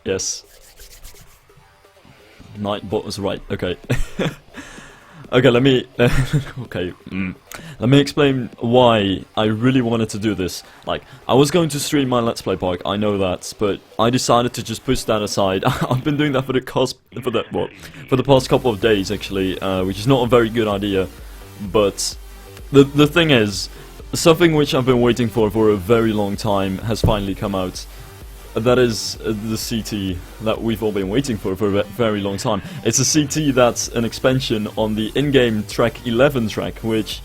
Yes. Nightbot was right. Okay. Okay, let me let me explain why I really wanted to do this. Like, I was going to stream my Let's Play park, I know that, but I decided to just push that aside. I've been doing that for the past couple of days actually, which is not a very good idea. But the thing is, something which I've been waiting for a very long time has finally come out. That is the CT that we've all been waiting for a very long time. It's a CT that's an expansion on the in-game track 11 track, which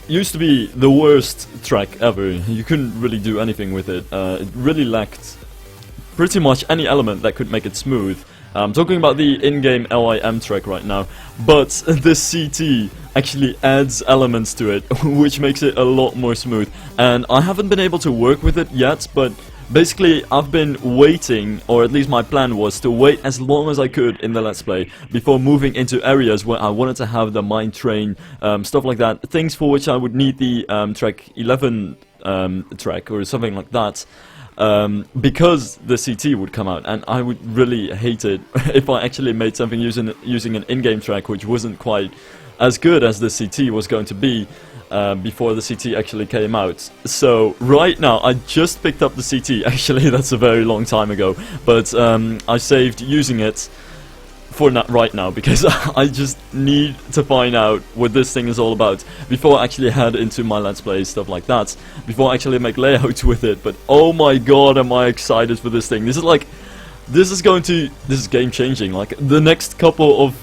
used to be the worst track ever. You couldn't really do anything with it. It really lacked pretty much any element that could make it smooth. I'm talking about the in-game LIM track right now, but this CT actually adds elements to it, which makes it a lot more smooth. And I haven't been able to work with it yet, but basically, I've been waiting, or at least my plan was to wait as long as I could in the Let's Play before moving into areas where I wanted to have the mine train, stuff like that, things for which I would need the track 11 track or something like that, because the CT would come out, and I would really hate it if I actually made something using an in-game track which wasn't quite as good as the CT was going to be. Before the CT actually came out. So right now I just picked up the CT. Actually, that's a very long time ago, but I saved using it for right now because I just need to find out what this thing is all about before I actually head into my Let's Play, stuff like that, before I actually make layouts with it. But oh my god, am I excited for this thing. This is game changing. Like, the next couple of,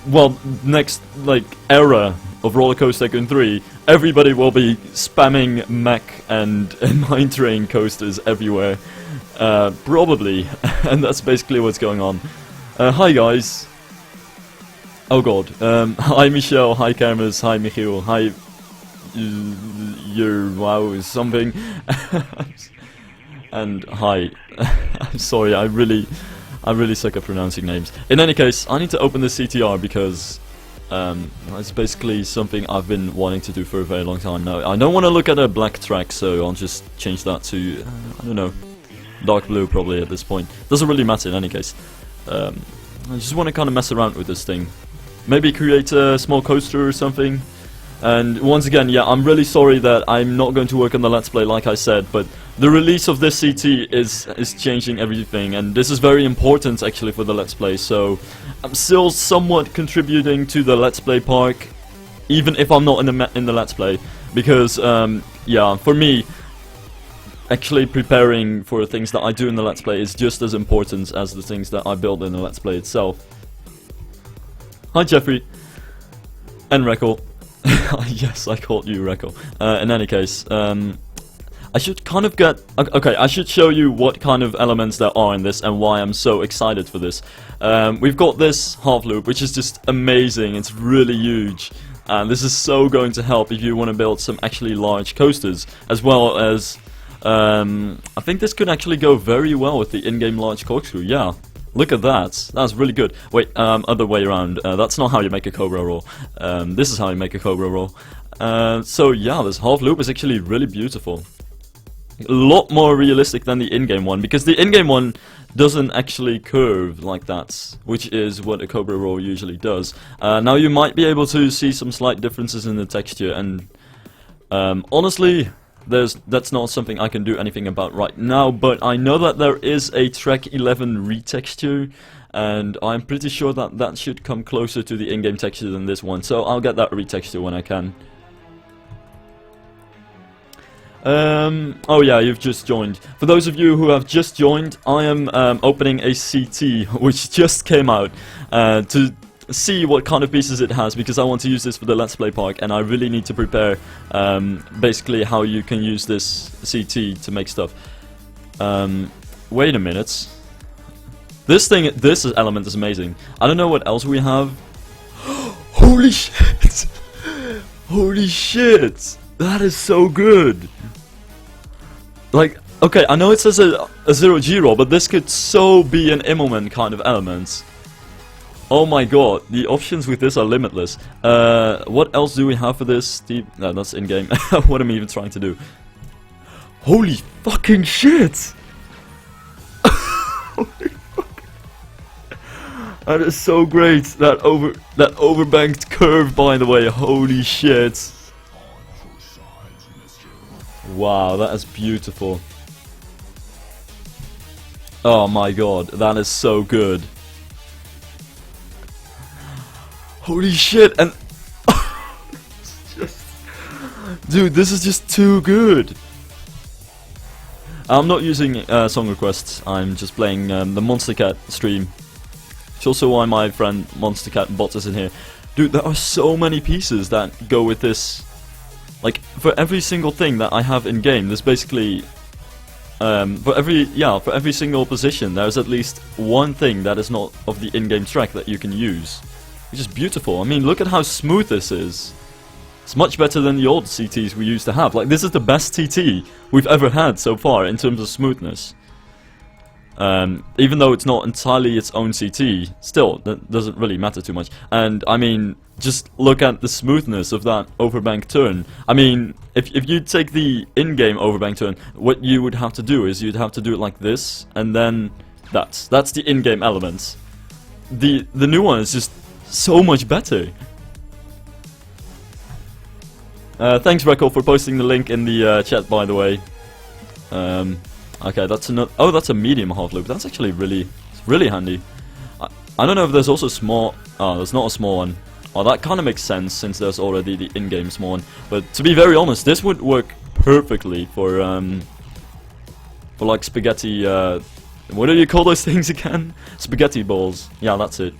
well, next like era of Roller Coaster Tycoon 3, everybody will be spamming mech and mine train coasters everywhere, probably, and that's basically what's going on. Hi guys. Oh god. Hi Michelle, hi Cameras, hi Michiel, hi your wow something, and hi. I'm sorry, I really suck at pronouncing names. In any case, I need to open the CTR because it's basically something I've been wanting to do for a very long time now. I don't want to look at a black track, so I'll just change that to, I don't know, dark blue probably at this point. Doesn't really matter in any case. I just want to kind of mess around with this thing. Maybe create a small coaster or something. And once again, yeah, I'm really sorry that I'm not going to work on the Let's Play like I said, but the release of this CT is changing everything, and this is very important actually for the Let's Play, so I'm still somewhat contributing to the Let's Play park, even if I'm not in the Let's Play, because, yeah, for me, actually preparing for things that I do in the Let's Play is just as important as the things that I build in the Let's Play itself. Hi Jeffrey, and Reckle. Yes, I called you Reckle. In any case, I should kind of get... Okay, I should show you what kind of elements there are in this and why I'm so excited for this. We've got this half loop, which is just amazing. It's really huge. And this is so going to help if you want to build some actually large coasters, as well as... I think this could actually go very well with the in-game large corkscrew, yeah. Look at that. That's really good. Wait, other way around. That's not how you make a Cobra roll. This is how you make a Cobra roll. So yeah, this half loop is actually really beautiful. A lot more realistic than the in-game one, because the in-game one doesn't actually curve like that, which is what a Cobra roll usually does. Now you might be able to see some slight differences in the texture, and honestly, that's not something I can do anything about right now, but I know that there is a track 11 retexture, and I'm pretty sure that that should come closer to the in-game texture than this one, so I'll get that retexture when I can. Oh yeah, you've just joined. For those of you who have just joined, I am opening a CT which just came out to see what kind of pieces it has, because I want to use this for the Let's Play park, and I really need to prepare basically how you can use this CT to make stuff. Wait a minute. This element is amazing. I don't know what else we have. Holy shit! Holy shit! That is so good! Like, okay, I know it says a 0G roll, but this could so be an Immelman kind of element. Oh my god, the options with this are limitless. What else do we have for this? No, that's in-game. What am I even trying to do? Holy fucking shit! That is so great. That overbanked curve, by the way. Holy shit. Wow, that is beautiful. Oh my god, that is so good. Holy shit, and dude, this is just too good. I'm not using song requests, I'm just playing the Monster Cat stream. It's also why my friend Monster Cat Bot is in here. Dude, there are so many pieces that go with this. Like, for every single thing that I have in game, there's basically for every single position, there's at least one thing that is not of the in-game track that you can use. Which is beautiful. I mean, look at how smooth this is. It's much better than the old CTs we used to have. Like, this is the best TT we've ever had so far in terms of smoothness. Even though it's not entirely its own CT, still, that doesn't really matter too much. And, I mean, just look at the smoothness of that overbank turn. I mean, if you take the in-game overbank turn, what you would have to do is you'd have to do it like this, and then that's the in-game elements. The new one is just so much better. Thanks, Reco, for posting the link in the chat, by the way. Okay, that's another. Oh, that's a medium half loop. That's actually really handy. I don't know if there's also small. Oh, there's not a small one. Oh, that kind of makes sense since there's already the in-game small one. But to be very honest, this would work perfectly for like spaghetti. What do you call those things again? Spaghetti balls. Yeah, that's it.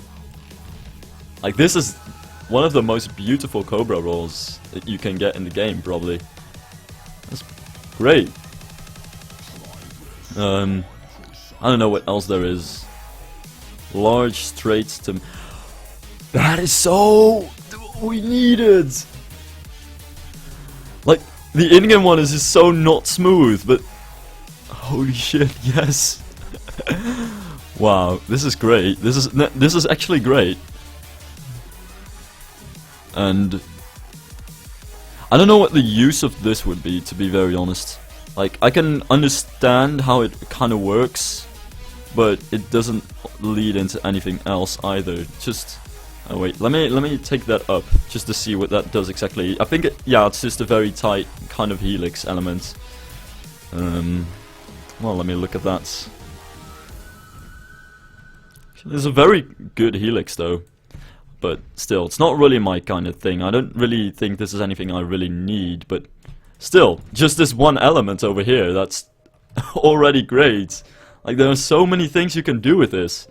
Like, this is one of the most beautiful Cobra rolls that you can get in the game, probably. That's great. I don't know what else there is. Large straight to... That is so... what we needed! Like, the in-game one is just so not smooth, but... holy shit, yes! Wow, this is great. This is actually great. And I don't know what the use of this would be, to be very honest. Like, I can understand how it kind of works, but it doesn't lead into anything else either. Just oh wait, let me take that up just to see what that does exactly. I think it's just a very tight kind of helix element. Well, let me look at that. It's a very good helix though. But still, it's not really my kind of thing. I don't really think this is anything I really need, but still, just this one element over here, that's already great. Like, there are so many things you can do with this.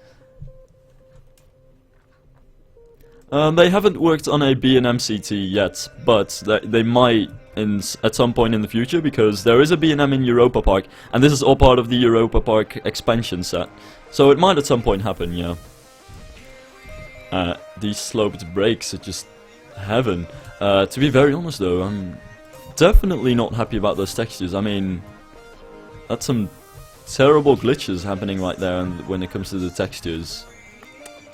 They haven't worked on a B&M CT yet, but they might at some point in the future, because there is a B&M in Europa Park, and this is all part of the Europa Park expansion set. So it might at some point happen, yeah. These sloped brakes are just heaven. To be very honest though, I'm definitely not happy about those textures. I mean, that's some terrible glitches happening right there, and when it comes to the textures.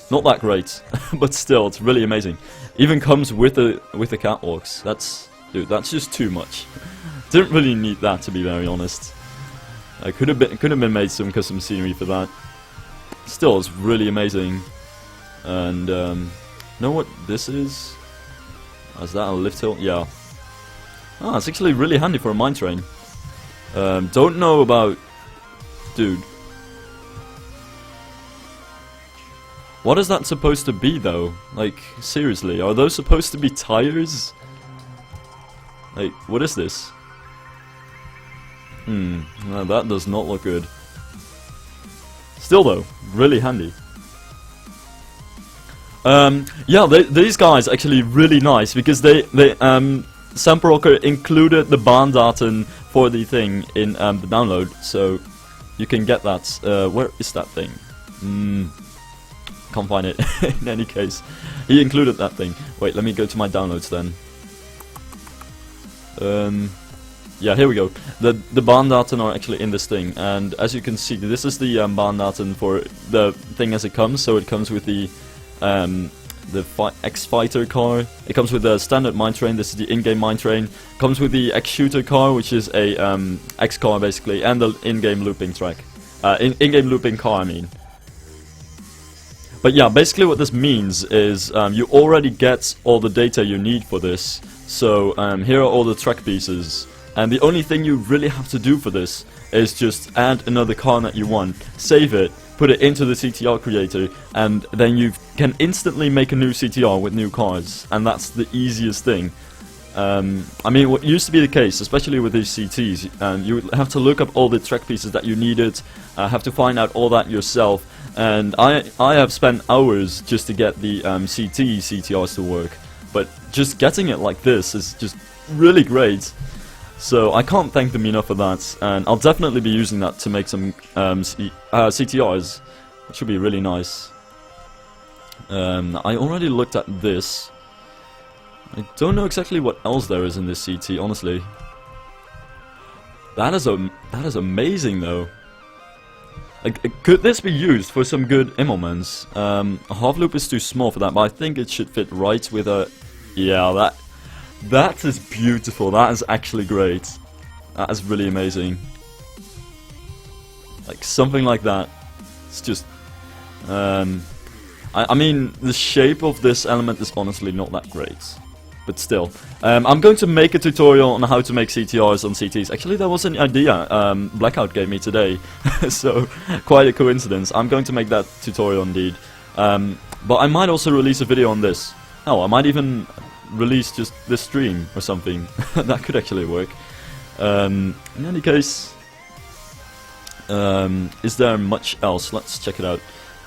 Not that great, but still, it's really amazing. Even comes with the catwalks. Dude, that's just too much. Didn't really need that, to be very honest. I could have been made some custom scenery for that. Still, it's really amazing. And know what this is? Is that a lift hill? Yeah. Ah, it's actually really handy for a mine train. Don't know about... Dude. What is that supposed to be though? Like, seriously, are those supposed to be tires? Like, what is this? No, that does not look good. Still though, really handy. Yeah, these guys are actually really nice, because Samperocker included the Bahndaten for the thing in the download, so you can get that. Where is that thing? Can't find it. In any case, he included that thing. Wait, let me go to my downloads then. Yeah, here we go. The Bahndaten are actually in this thing, and as you can see, this is the Bahndaten for the thing as it comes. So it comes with the X-Fighter car. It comes with the standard mine train. This is the in-game mine train. Comes with the X-Shooter car, which is a X car basically, and the in-game looping track. In-game looping car, I mean. But yeah, basically what this means is you already get all the data you need for this. So here are all the track pieces, and the only thing you really have to do for this is just add another car that you want, save it, put it into the CTR creator, and then you can instantly make a new CTR with new cars, and that's the easiest thing. I mean, what used to be the case, especially with these CTs, you would have to look up all the track pieces that you needed, have to find out all that yourself, and I have spent hours just to get the CT CTRs to work, but just getting it like this is just really great. So I can't thank them enough for that, and I'll definitely be using that to make some CTRs, which should be really nice. I already looked at this. I don't know exactly what else there is in this CT, honestly. That is amazing, though. Like, could this be used for some good Immelmans? A half loop is too small for that, but I think it should fit right with a... Yeah, that is beautiful. That is actually great. That is really amazing. Like, something like that. It's just... I mean, the shape of this element is honestly not that great. But still. I'm going to make a tutorial on how to make CTRs on CTs. Actually, that was an idea Blackout gave me today. So, quite a coincidence. I'm going to make that tutorial indeed. But I might also release a video on this. Oh, I might even release just this stream or something. That could actually work. In any case, is there much else? Let's check it out.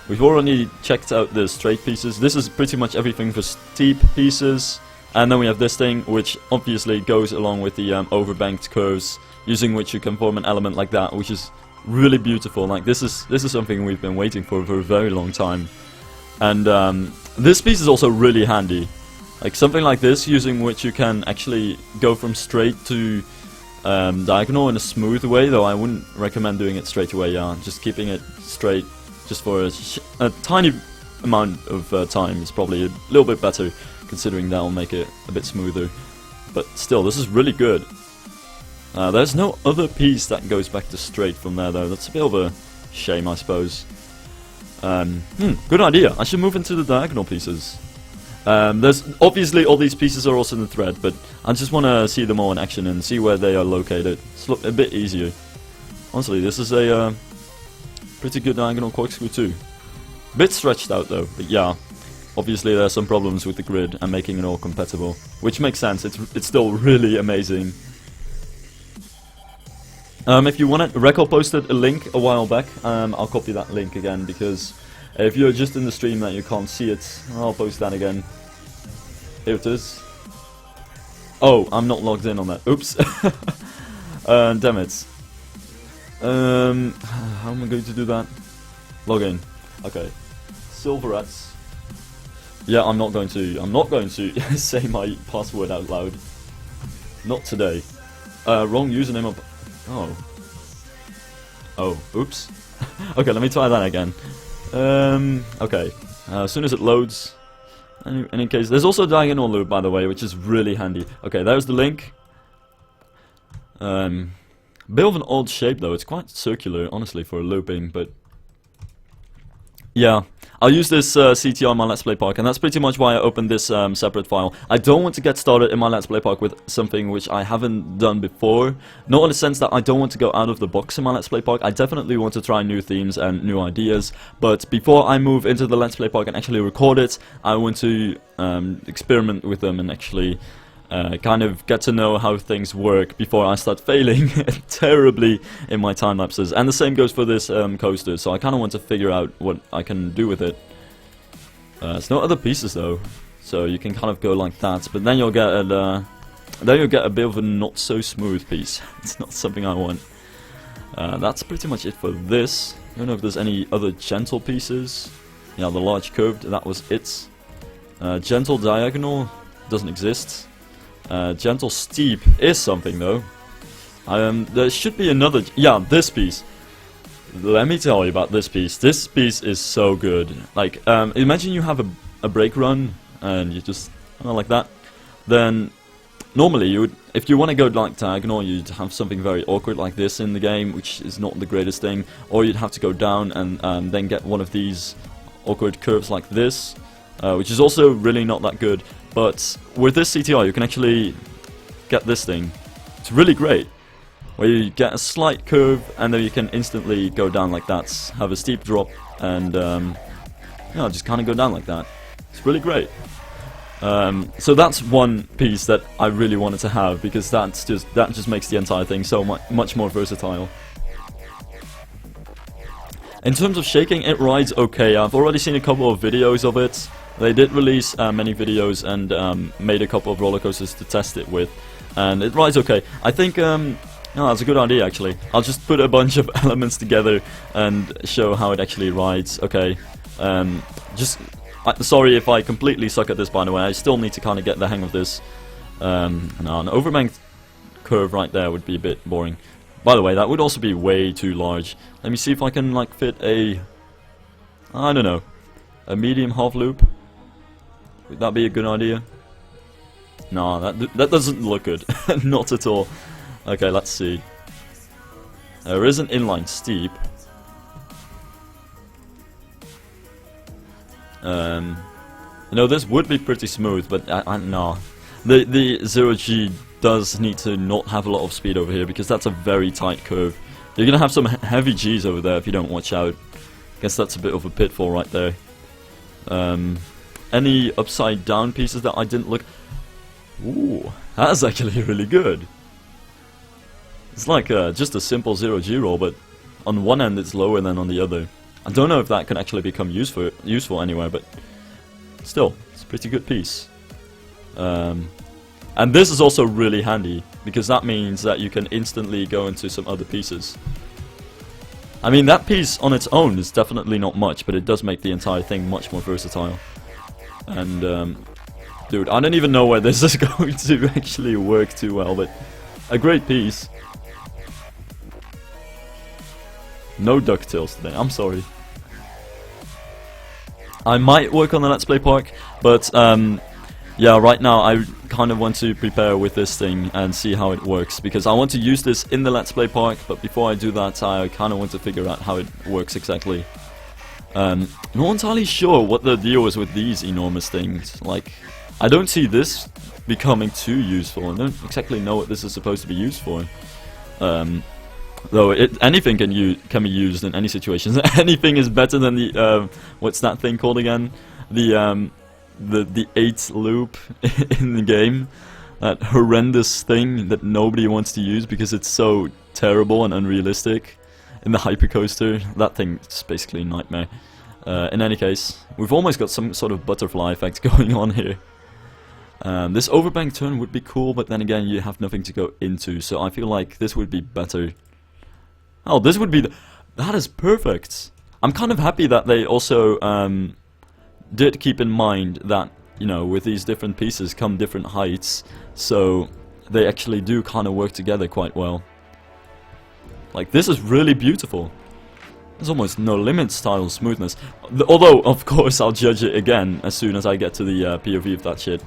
We've already checked out the straight pieces. This is pretty much everything for steep pieces. And then we have this thing, which obviously goes along with the overbanked curves, using which you can form an element like that, which is really beautiful. Like, this is something we've been waiting for a very long time. And this piece is also really handy. Like, something like this, using which you can actually go from straight to diagonal in a smooth way, though I wouldn't recommend doing it straight away, yeah. Just keeping it straight, just for a tiny amount of time is probably a little bit better, considering that'll make it a bit smoother. But still, this is really good. There's no other piece that goes back to straight from there, though. That's a bit of a shame, I suppose. Good idea. I should move into the diagonal pieces. There's obviously all these pieces are also in the thread, but I just want to see them all in action and see where they are located. It's a bit easier. Honestly, this is a pretty good diagonal corkscrew too. Bit stretched out though, but yeah. Obviously there are some problems with the grid and making it all compatible, which makes sense. It's still really amazing. If you want it, Record posted a link a while back. I'll copy that link again, because if you're just in the stream that you can't see it, I'll post that again. Here it is. Oh, I'm not logged in on that. Oops. Damn it. How am I going to do that? Log in. Okay. Silverets. Yeah, I'm not going to say my password out loud. Not today. Wrong username of... Oh, oops. Okay, let me try that again. Okay. As soon as it loads... In any case, there's also a diagonal loop, by the way, which is really handy. Okay, there's the link. Bit of an odd shape, though. It's quite circular, honestly, for looping, but... Yeah, I'll use this CT on my Let's Play Park, and that's pretty much why I opened this separate file. I don't want to get started in my Let's Play Park with something which I haven't done before. Not in the sense that I don't want to go out of the box in my Let's Play Park. I definitely want to try new themes and new ideas, but before I move into the Let's Play Park and actually record it, I want to experiment with them and actually kind of get to know how things work before I start failing terribly in my time lapses. And the same goes for this coaster, so I kind of want to figure out what I can do with it. There's no other pieces though, so you can kind of go like that, but then you'll get a bit of a not so smooth piece. It's not something I want. That's pretty much it for this. I don't know if there's any other gentle pieces. Yeah, the large curved, that was it. Gentle diagonal doesn't exist. Gentle steep is something though. There should be another... Yeah, this piece. Let me tell you about this piece. This piece is so good. Like, imagine you have a brake run and you just... like that. Then normally you would, if you want to go like diagonal, you'd have something very awkward like this in the game, which is not the greatest thing, or you'd have to go down and then get one of these awkward curves like this, which is also really not that good. But with this CTR, you can actually get this thing. It's really great, where you get a slight curve and then you can instantly go down like that, have a steep drop, and yeah, just kind of go down like that. It's really great. So that's one piece that I really wanted to have, because that just makes the entire thing so much more versatile. In terms of shaking, it rides okay. I've already seen a couple of videos of it. They did release many videos and made a couple of roller coasters to test it with, and it rides okay. I think no, that's a good idea actually. I'll just put a bunch of elements together and show how it actually rides. Okay, sorry if I completely suck at this, by the way. I still need to kind of get the hang of this. No, an overbanked curve right there would be a bit boring. By the way, that would also be way too large. Let me see if I can like fit a, I don't know, a medium half loop. Would that be a good idea? No, that doesn't look good. Not at all. Okay, let's see. There is an inline steep. You know, this would be pretty smooth, but no. The 0G does need to not have a lot of speed over here, because that's a very tight curve. You're gonna have some heavy G's over there if you don't watch out. Guess that's a bit of a pitfall right there. Any upside down pieces that I didn't look... Ooh, that's actually really good. It's like just a simple 0G roll, but on one end it's lower than on the other. I don't know if that can actually become useful anywhere, but still, it's a pretty good piece. And this is also really handy, because that means that you can instantly go into some other pieces. I mean, that piece on its own is definitely not much, but it does make the entire thing much more versatile. And, dude, I don't even know where this is going to actually work too well, but a great piece. No DuckTales today, I'm sorry. I might work on the Let's Play Park, but yeah, right now I kind of want to prepare with this thing and see how it works, because I want to use this in the Let's Play Park, but before I do that I kind of want to figure out how it works exactly. Not entirely sure what the deal is with these enormous things. Like, I don't see this becoming too useful. I don't exactly know what this is supposed to be used for. Though anything can be used in any situation. Anything is better than the what's that thing called again? The 8th loop in the game. That horrendous thing that nobody wants to use because it's so terrible and unrealistic. In the hypercoaster, that thing is basically a nightmare. In any case, we've almost got some sort of butterfly effect going on here. This overbank turn would be cool, but then again you have nothing to go into, so I feel like this would be better. Oh, this would be that is perfect. I'm kind of happy that they also did keep in mind that, you know, with these different pieces come different heights, so they actually do kind of work together quite well. Like, this is really beautiful. There's almost no limit style smoothness. Although, of course, I'll judge it again as soon as I get to the POV of that shit.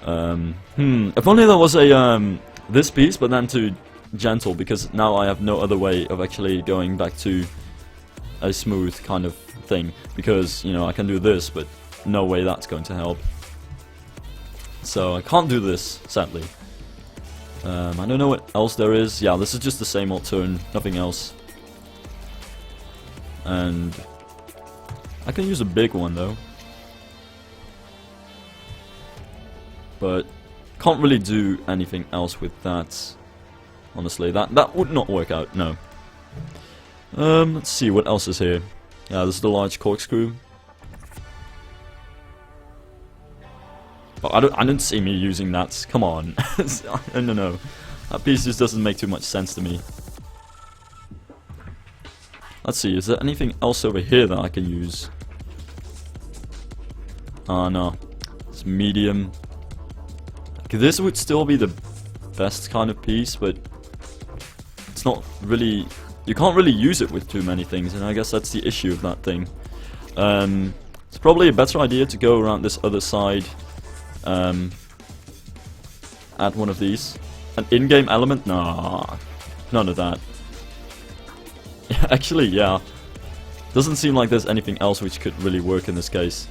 If only there was a this piece, but then to gentle, because now I have no other way of actually going back to a smooth kind of thing, because, you know, I can do this, but no way that's going to help. So I can't do this, sadly. I don't know what else there is. Yeah, this is just the same old turn, nothing else. And I can use a big one though, but can't really do anything else with that. Honestly, that would not work out, no. Let's see, what else is here? Yeah, this is the large corkscrew. Oh, I don't see me using that, come on. No. That piece just doesn't make too much sense to me. Let's see, is there anything else over here that I can use? Ah, no. It's medium. Okay, this would still be the best kind of piece, but it's not really... You can't really use it with too many things, and I guess that's the issue of that thing. It's probably a better idea to go around this other side. add one of these. An in-game element? Nah, none of that. Actually, yeah. Doesn't seem like there's anything else which could really work in this case.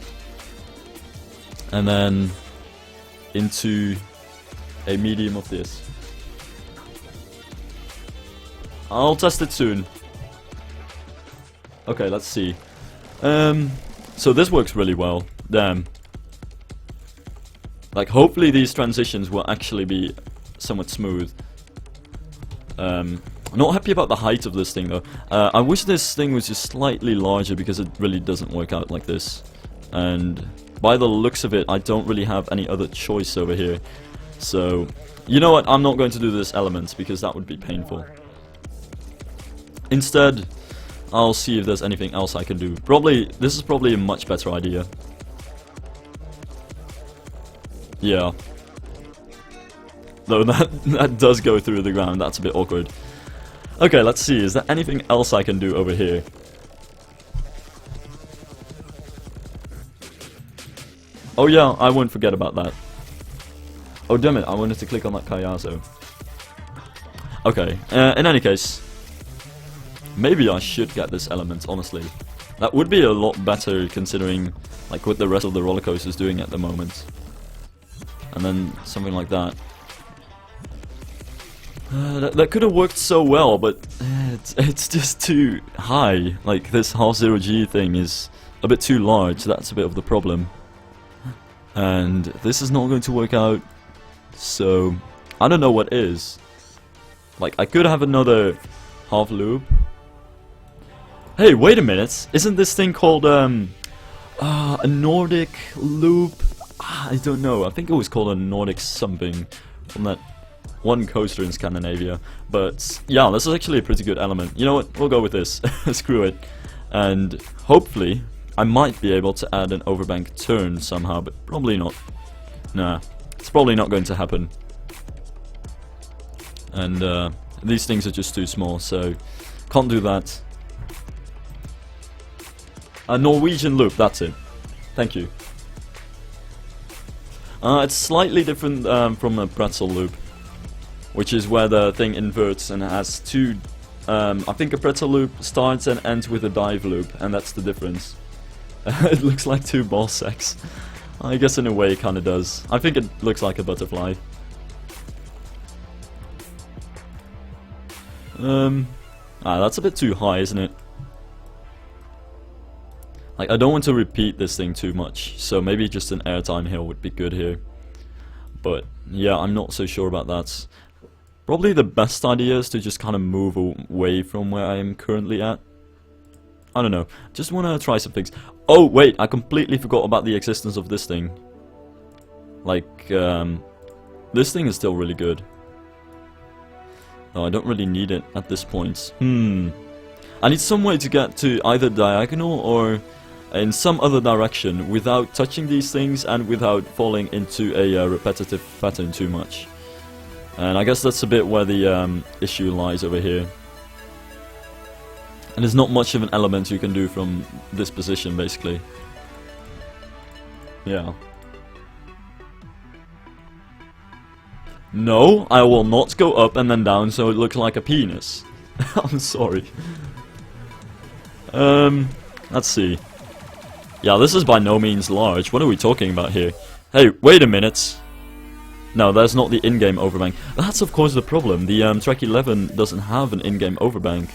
And then into a medium of this. I'll test it soon. Okay, let's see. So this works really well. Damn. Like, hopefully these transitions will actually be somewhat smooth. I'm not happy about the height of this thing though. I wish this thing was just slightly larger because it really doesn't work out like this. And by the looks of it, I don't really have any other choice over here. So, you know what? I'm not going to do this element because that would be painful. Instead, I'll see if there's anything else I can do. This is probably a much better idea. Yeah. Though that does go through the ground, that's a bit awkward. Okay, let's see, is there anything else I can do over here? Oh yeah, I won't forget about that. Oh damn it, I wanted to click on that Kayazo. Okay, in any case, maybe I should get this element, honestly. That would be a lot better considering like what the rest of the roller coaster is doing at the moment. And then something like that. That could have worked so well, but it's just too high. Like, this half zero G thing is a bit too large, that's a bit of the problem. And this is not going to work out, so I don't know what is. Like, I could have another half loop. Hey, wait a minute, isn't this thing called a Nordic loop? I don't know, I think it was called a Nordic something from that one coaster in Scandinavia. But yeah, this is actually a pretty good element. You know what, we'll go with this. Screw it. And hopefully I might be able to add an overbank turn somehow, but probably not. Nah, it's probably not going to happen. And these things are just too small, so can't do that. A Norwegian loop, that's it. Thank you. It's slightly different from a pretzel loop, which is where the thing inverts and has two. I think a pretzel loop starts and ends with a dive loop, and that's the difference. It looks like two ball sacks. I guess in a way it kind of does. I think it looks like a butterfly. That's a bit too high, isn't it? Like, I don't want to repeat this thing too much, so maybe just an airtime hill would be good here. But yeah, I'm not so sure about that. Probably the best idea is to just kind of move away from where I am currently at. I don't know, just want to try some things. Oh wait, I completely forgot about the existence of this thing. Like, this thing is still really good. No, I don't really need it at this point. I need some way to get to either diagonal or in some other direction without touching these things and without falling into a repetitive pattern too much. And I guess that's a bit where the issue lies over here. And there's not much of an element you can do from this position, basically. Yeah. No, I will not go up and then down so it looks like a penis. I'm sorry. Let's see. Yeah, this is by no means large. What are we talking about here? Hey, wait a minute. No, that's not the in-game overbank. That's of course the problem. The track 11 doesn't have an in-game overbank.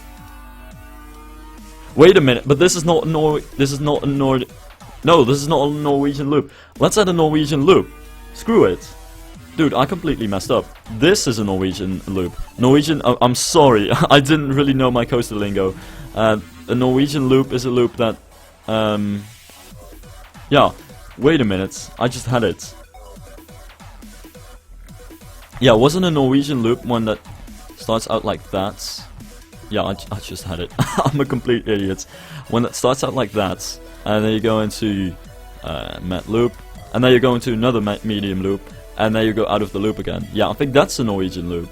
Wait a minute, but this is not a No, this is not a Norwegian loop. Let's add a Norwegian loop. Screw it. Dude, I completely messed up. This is a Norwegian loop. Norwegian, I'm sorry, I didn't really know my coaster lingo. A Norwegian loop is a loop that, yeah, wait a minute, I just had it. Yeah, wasn't a Norwegian loop one that starts out like that? Yeah, I just had it. I'm a complete idiot. One that starts out like that, and then you go into met loop, and then you go into another medium loop, and then you go out of the loop again. Yeah, I think that's a Norwegian loop.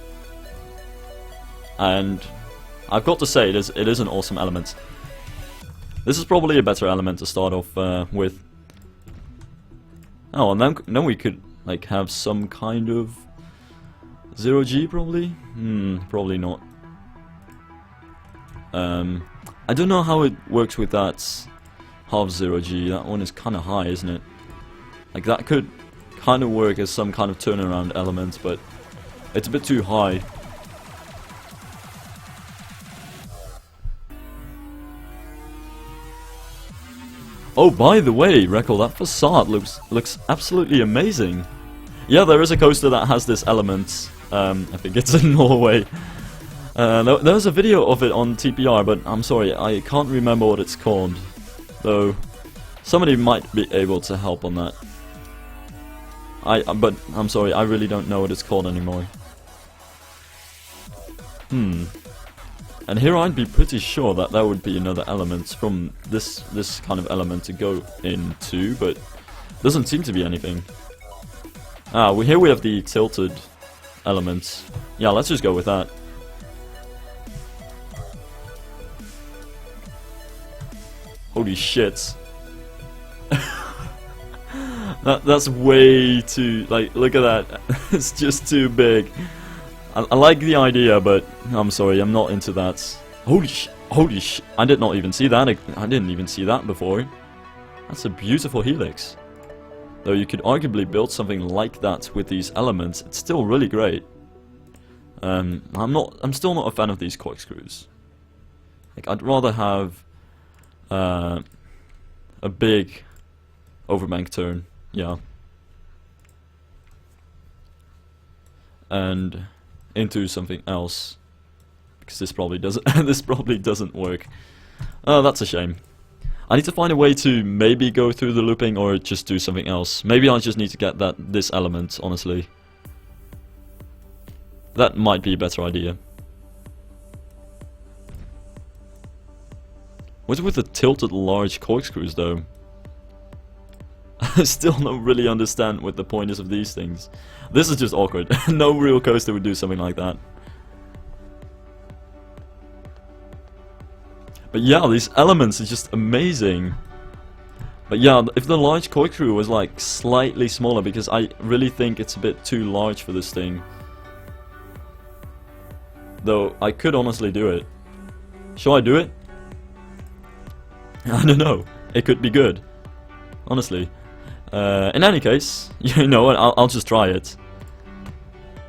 And I've got to say, it is an awesome element. This is probably a better element to start off with. Oh, and then we could like have some kind of 0G probably? Probably not. I don't know how it works with that half 0G. That one is kind of high, isn't it? Like that could kind of work as some kind of turnaround element, but it's a bit too high. Oh, by the way, Rekol, that facade looks absolutely amazing. Yeah, there is a coaster that has this element. I think it's in Norway. There was a video of it on TPR, but I'm sorry, I can't remember what it's called. Though, somebody might be able to help on that. But I'm sorry, I really don't know what it's called anymore. And here I'd be pretty sure that there would be another element from this kind of element to go into, but doesn't seem to be anything. Here we have the tilted element. Yeah, let's just go with that. Holy shit. That's way too, like, look at that. It's just too big. I like the idea, but I'm sorry, I'm not into that. Holy sh! I did not even see that. I didn't even see that before. That's a beautiful helix. Though you could arguably build something like that with these elements, it's still really great. I'm still not a fan of these corkscrews. Like, I'd rather have a big overbank turn, yeah, and into something else, because this probably doesn't work. Oh, that's a shame. I need to find a way to maybe go through the looping or just do something else. Maybe I just need to get this element, honestly. That might be a better idea. What's with the tilted large corkscrews though? I still don't really understand what the point is of these things. This is just awkward. No real coaster would do something like that. But yeah, these elements are just amazing. But yeah, if the large corkscrew was like slightly smaller, because I really think it's a bit too large for this thing. Though I could honestly do it. Shall I do it? I don't know. It could be good. Honestly. In any case, you know what, I'll just try it.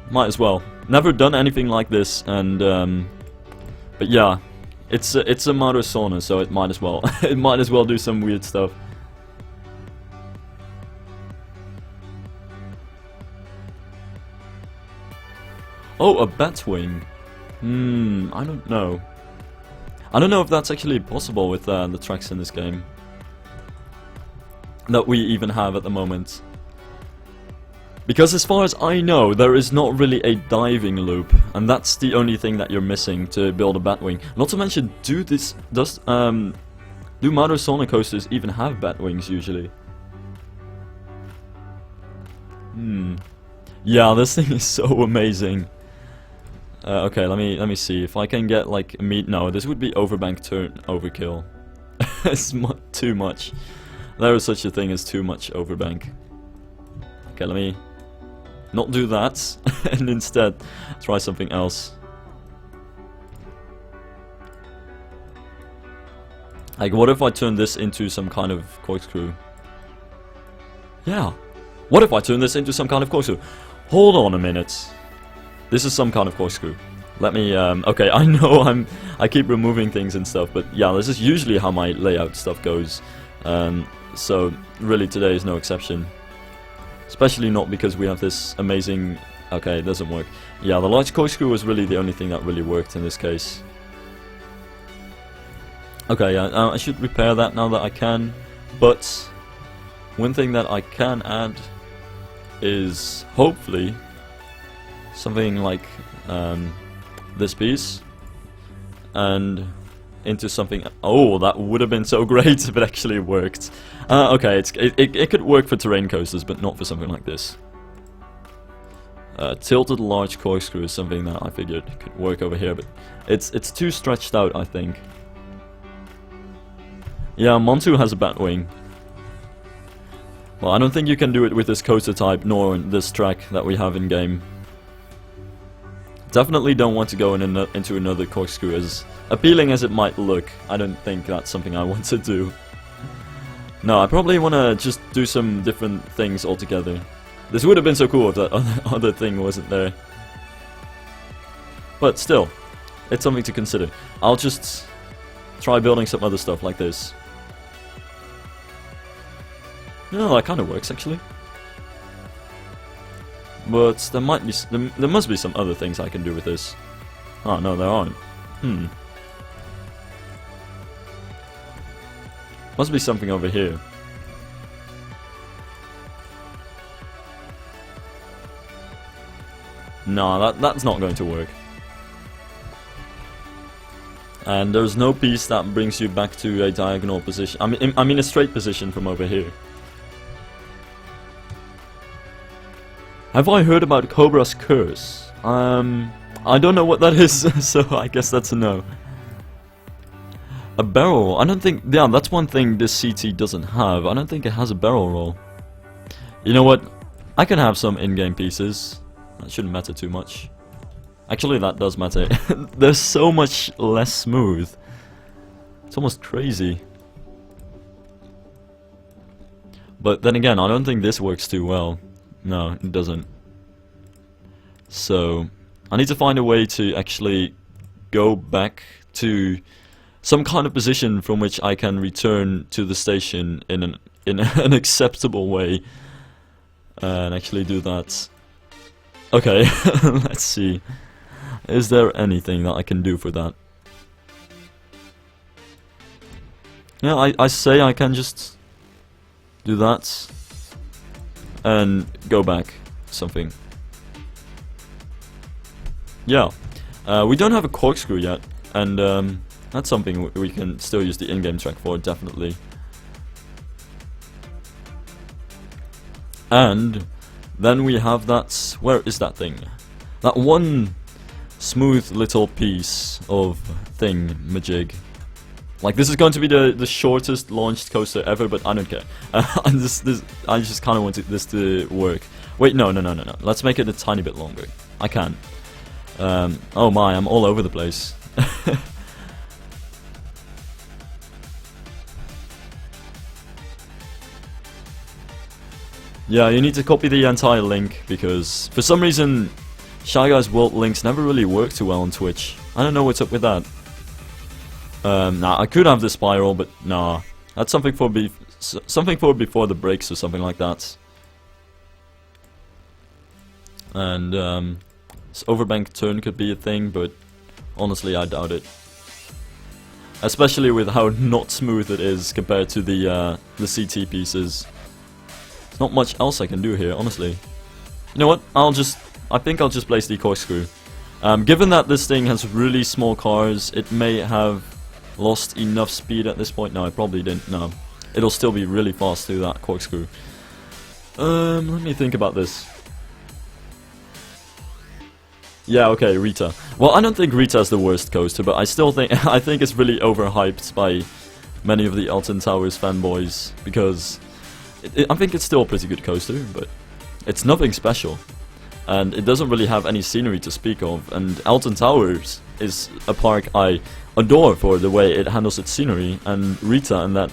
Might as well. Never done anything like this, and but yeah, it's a motor sauna, so it might as well. It might as well do some weird stuff. Oh, a batwing. I don't know. I don't know if that's actually possible with the tracks in this game that we even have at the moment. Because as far as I know, there is not really a diving loop, and that's the only thing that you're missing to build a batwing. Not to mention, do motor sauna coasters even have batwings usually? Yeah, this thing is so amazing. Okay, let me see if I can get like no, this would be overbank turn overkill. It's too much. There is such a thing as too much overbank. Okay, let me not do that and instead try something else. Like, what if I turn this into some kind of corkscrew? Yeah. What if I turn this into some kind of corkscrew? Hold on a minute. This is some kind of corkscrew. Let me, okay, I know I keep removing things and stuff, but yeah, this is usually how my layout stuff goes. So, really today is no exception. Especially not because we have this amazing... Okay, it doesn't work. Yeah, the large corkscrew was really the only thing that really worked in this case. Okay, yeah, I should repair that now that I can. But, one thing that I can add is, hopefully, something like this piece. And into something... Oh, that would have been so great if it actually worked. Okay, it could work for terrain coasters, but not for something like this. Tilted large corkscrew is something that I figured could work over here, but it's too stretched out, I think. Yeah, Montu has a batwing. Well, I don't think you can do it with this coaster type, nor this track that we have in game. Definitely don't want to go into another corkscrew. As appealing as it might look, I don't think that's something I want to do. No, I probably want to just do some different things altogether. This would have been so cool if that other thing wasn't there. But still, it's something to consider. I'll just try building some other stuff like this. No, that kind of works actually. But there must be some other things I can do with this. Oh no, there aren't. Must be something over here. No, that's not going to work. And there's no piece that brings you back to a diagonal position. I mean a straight position from over here. Have I heard about Cobra's curse? I don't know what that is, so I guess that's a no. A barrel. I don't think. Yeah, that's one thing this CT doesn't have. I don't think it has a barrel roll. You know what? I can have some in-game pieces. That shouldn't matter too much. Actually, that does matter. They're so much less smooth. It's almost crazy. But then again, I don't think this works too well. No, it doesn't. So, I need to find a way to actually go back to some kind of position from which I can return to the station in an acceptable way. And actually do that. Okay, let's see. Is there anything that I can do for that? Yeah, I say I can just do that and go back something. Yeah, we don't have a corkscrew yet, and that's something we can still use the in-game track for, definitely. And then we have that, where is that thing? That one smooth little piece of thing-majig. Like, this is going to be the shortest launched coaster ever, but I don't care. I just kind of want this to work. Wait, no. Let's make it a tiny bit longer. I can. Oh my, I'm all over the place. Yeah, you need to copy the entire link, because for some reason Shy Guy's World links never really work too well on Twitch. I don't know what's up with that. Nah, I could have the spiral, but nah. That's something for before the breaks or something like that. And this overbank turn could be a thing, but honestly I doubt it. Especially with how not smooth it is compared to the CT pieces. There's not much else I can do here, honestly. You know what? I think I'll just place the corkscrew. Given that this thing has really small cars, it may have lost enough speed at this point. No, it probably didn't. No, it'll still be really fast through that corkscrew. Let me think about this. Yeah, okay, Rita. Well, I don't think Rita is the worst coaster, but I still think I think it's really overhyped by many of the Alton Towers fanboys, because I think it's still a pretty good coaster, but it's nothing special. And it doesn't really have any scenery to speak of, and Alton Towers is a park I adore for the way it handles its scenery, and Rita in that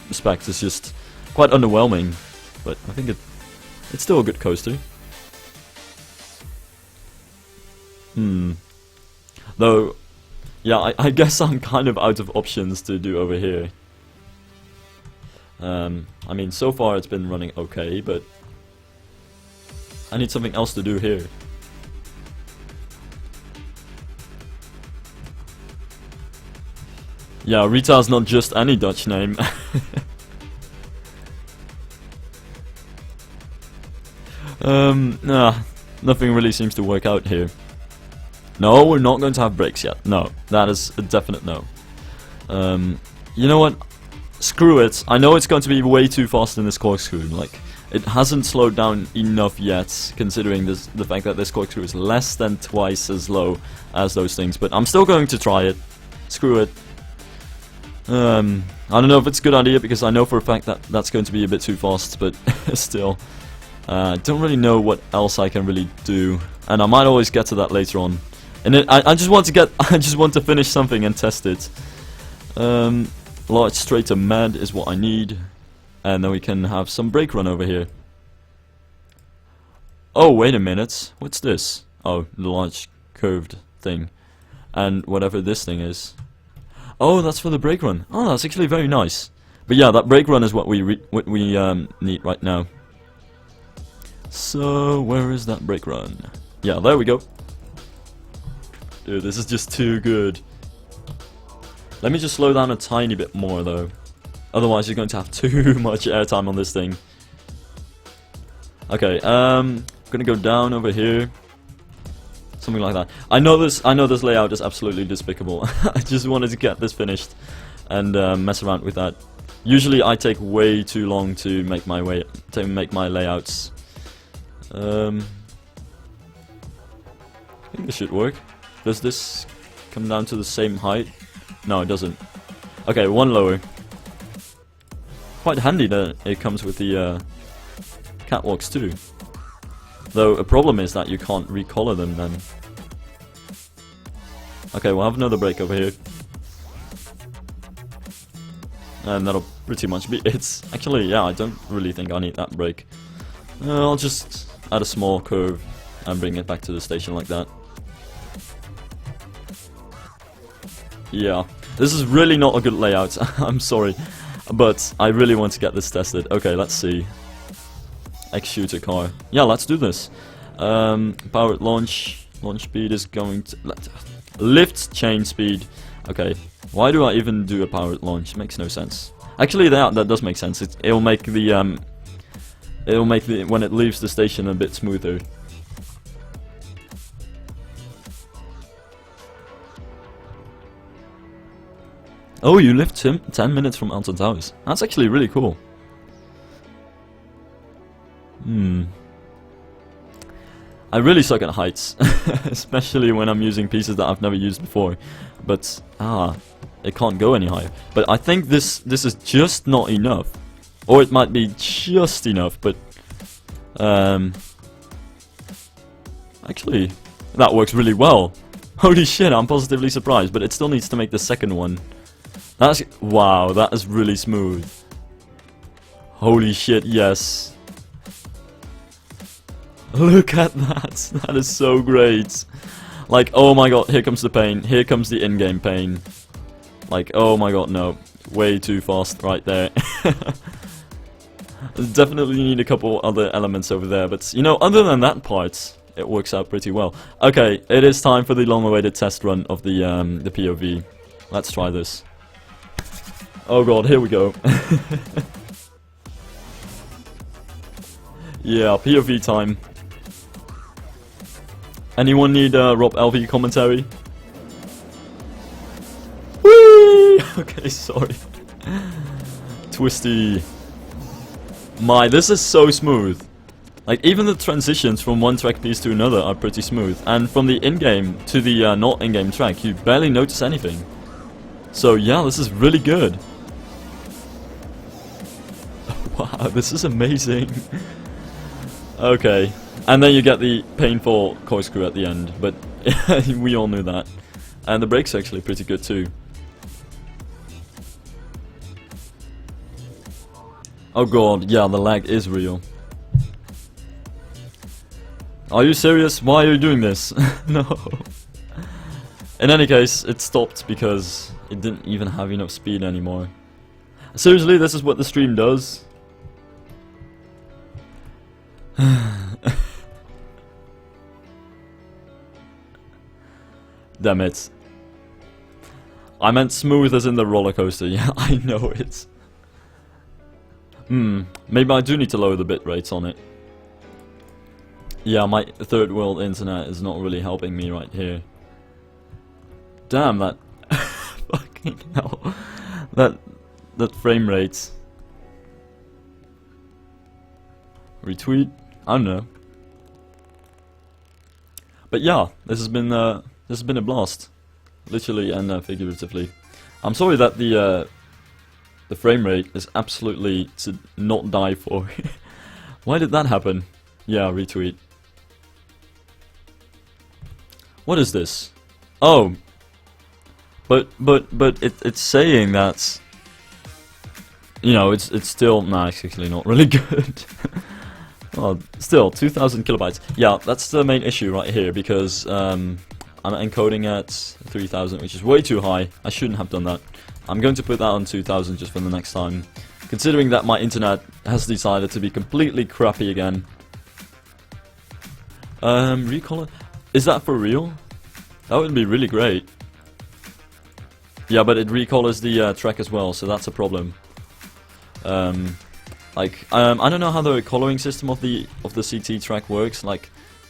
respect is just quite underwhelming, but I think it's still a good coaster. Though, yeah, I guess I'm kind of out of options to do over here. I mean, so far it's been running okay, but I need something else to do here. Yeah, Rita's not just any Dutch name. Nah, nothing really seems to work out here. No, we're not going to have brakes yet. No, that is a definite no. You know what? Screw it. I know it's going to be way too fast in this corkscrew. Like, it hasn't slowed down enough yet, considering the fact that this corkscrew is less than twice as low as those things. But I'm still going to try it. Screw it. I don't know if it's a good idea, because I know for a fact that that's going to be a bit too fast, but still. Don't really know what else I can really do. And I might always get to that later on. And then I just want to get, I just want to finish something and test it. Large straighter med is what I need, and then we can have some brake run over here. Oh, wait a minute, what's this? Oh, the large curved thing, and whatever this thing is. Oh, that's for the brake run. Oh, that's actually very nice. But yeah, that brake run is what we need right now. So where is that brake run? Yeah, there we go. Dude, this is just too good. Let me just slow down a tiny bit more though. Otherwise you're going to have too much airtime on this thing. Okay, gonna go down over here. Something like that. I know this layout is absolutely despicable. I just wanted to get this finished and mess around with that. Usually I take way too long to make my layouts. I think this should work. Does this come down to the same height? No, it doesn't. Okay, one lower. Quite handy that it comes with the catwalks too. Though a problem is that you can't recolor them then. Okay, we'll have another brake over here. And that'll pretty much be it. Actually, yeah, I don't really think I need that brake. I'll just add a small curve and bring it back to the station like that. Yeah, this is really not a good layout. I'm sorry, but I really want to get this tested. Okay, let's see. X-shooter car. Yeah, let's do this. Powered launch. Launch speed is going to... Lift chain speed. Okay, why do I even do a powered launch? It makes no sense. Actually, that does make sense. It'll make the when it leaves the station a bit smoother. Oh, you live 10 minutes from Alton Towers. That's actually really cool. I really suck at heights, especially when I'm using pieces that I've never used before. But it can't go any higher. But I think this is just not enough, or it might be just enough. But actually, that works really well. Holy shit! I'm positively surprised. But it still needs to make the second one. That's wow. That is really smooth. Holy shit! Yes. Look at that. That is so great. Like, oh my god, here comes the pain. Here comes the in-game pain. Like, oh my god, no. Way too fast right there. Definitely need a couple other elements over there. But, you know, other than that part, it works out pretty well. Okay, it is time for the long-awaited test run of the POV. Let's try this. Oh god, here we go. Yeah, POV time. Anyone need Rob LV commentary? Whee! Okay, sorry. Twisty. This is so smooth. Like, even the transitions from one track piece to another are pretty smooth. And from the in-game to the not in-game track, you barely notice anything. So yeah, this is really good. Wow, this is amazing. Okay. And then you get the painful corkscrew at the end, but we all knew that. And the brakes are actually pretty good too. Oh god, yeah, the lag is real. Are you serious? Why are you doing this? No. In any case, it stopped because it didn't even have enough speed anymore. Seriously, this is what the stream does? Damn it. I meant smooth as in the roller coaster. Yeah, I know it. Maybe I do need to lower the bit rates on it. Yeah, my third world internet is not really helping me right here. Damn, that fucking hell. That frame rate. Retweet? I don't know. But yeah, this has been a blast, literally and figuratively. I'm sorry that the frame rate is absolutely to not die for. Why did that happen? Yeah, retweet. What is this? Oh. But it's saying that, you know, it's still, nah, it's actually not really good. Well, still, 2000 kilobytes. Yeah, that's the main issue right here, because I'm encoding at 3000, which is way too high. I shouldn't have done that. I'm going to put that on 2000 just for the next time, considering that my internet has decided to be completely crappy again. Recolor? Is that for real? That would be really great. Yeah, but it recolors the track as well, so that's a problem. I don't know how the coloring system of the CT track works. Like,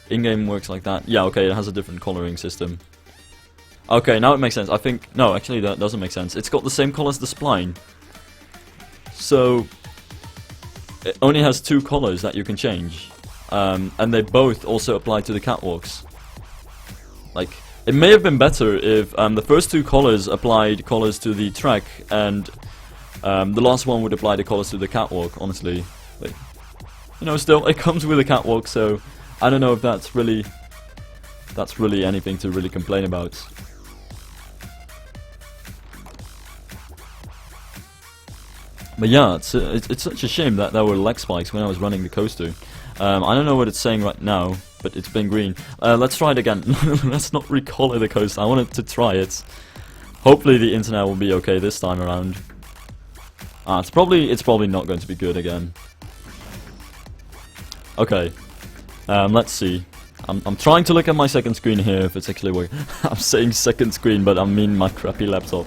in-game works like that. Yeah, okay, it has a different coloring system. Okay, now it makes sense. I think no, actually that doesn't make sense. It's got the same color as the spline, so it only has 2 colors that you can change, and they both also apply to the catwalks. Like, it may have been better if the first 2 colors applied colors to the track, and the last one would apply the colors to the catwalk, honestly. Like, you know, still, it comes with a catwalk, so I don't know if that's really anything to really complain about. But yeah, it's such a shame that there were lag spikes when I was running the coaster. I don't know what it's saying right now, but it's been green. Let's try it again. Let's not recolor the coaster. I wanted to try it. Hopefully the internet will be okay this time around. It's probably not going to be good again. Okay, let's see. I'm trying to look at my second screen here if it's actually working. I'm saying second screen, but I mean my crappy laptop.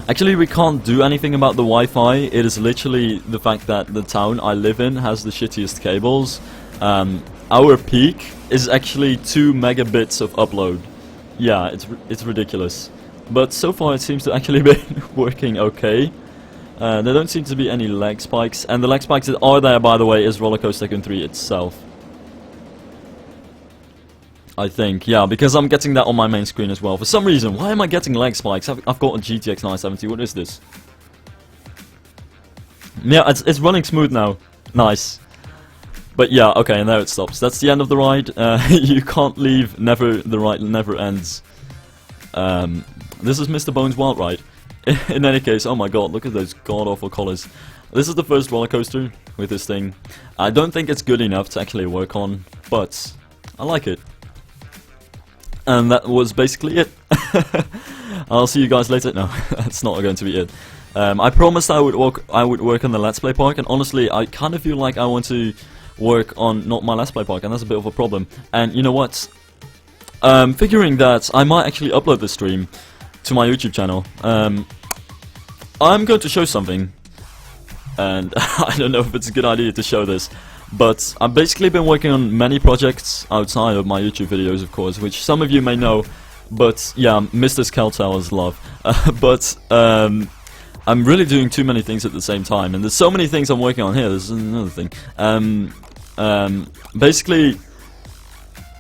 Actually, we can't do anything about the Wi-Fi. It is literally the fact that the town I live in has the shittiest cables. Our peak is actually 2 megabits of upload. Yeah, it's ridiculous. But so far it seems to actually be working okay. There don't seem to be any lag spikes, and the lag spikes that are there, by the way, is Roller Coaster Tycoon 3 itself. I think, yeah, because I'm getting that on my main screen as well. For some reason, why am I getting lag spikes? I've got a GTX 970, what is this? Yeah, it's running smooth now. Nice. But yeah, okay, and there it stops. That's the end of the ride. You can't leave, the ride never ends. This is Mr. Bones' Wild Ride. In any case, oh my god, look at those god-awful colors. This is the first roller coaster with this thing. I don't think it's good enough to actually work on, but I like it. And that was basically it. I'll see you guys later. No, that's not going to be it. I promised I would work on the Let's Play park, and honestly, I kind of feel like I want to work on not my Let's Play park, and that's a bit of a problem. And you know what? Figuring that I might actually upload this stream to my YouTube channel, I'm going to show something, and I don't know if it's a good idea to show this, but I've basically been working on many projects outside of my YouTube videos, of course, which some of you may know, but yeah, Mr. Skeltower's love. But I'm really doing too many things at the same time, and there's so many things I'm working on here. There's another thing. Basically,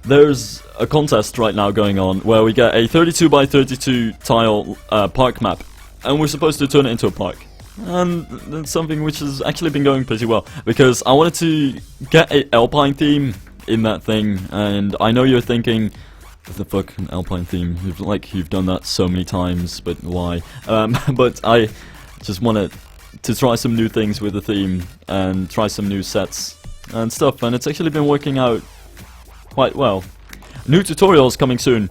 there's a contest right now going on where we get a 32 by 32 tile park map, and we're supposed to turn it into a park. And that's something which has actually been going pretty well, because I wanted to get a Alpine theme in that thing, and I know you're thinking, what the fuck, an Alpine theme? You've done that so many times, but why? But I just wanted to try some new things with the theme, and try some new sets and stuff, and it's actually been working out quite well. New tutorials coming soon,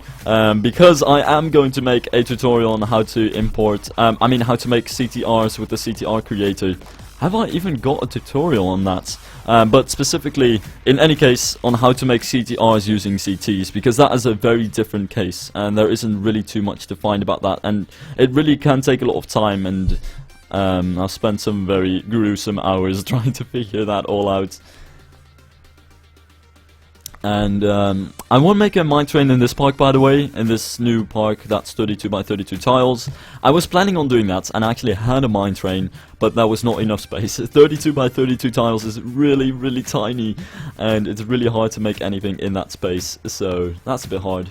because I am going to make a tutorial on how to import, how to make CTRs with the CTR creator. Have I even got a tutorial on that? But specifically, in any case, on how to make CTRs using CTs, because that is a very different case, and there isn't really too much to find about that, and it really can take a lot of time, and I've spent some very gruesome hours trying to figure that all out. And I want to make a mine train in this park, by the way, in this new park that's 32 by 32 tiles. I was planning on doing that, and I actually had a mine train, but that was not enough space. 32 by 32 tiles is really, really tiny, and it's really hard to make anything in that space, so that's a bit hard.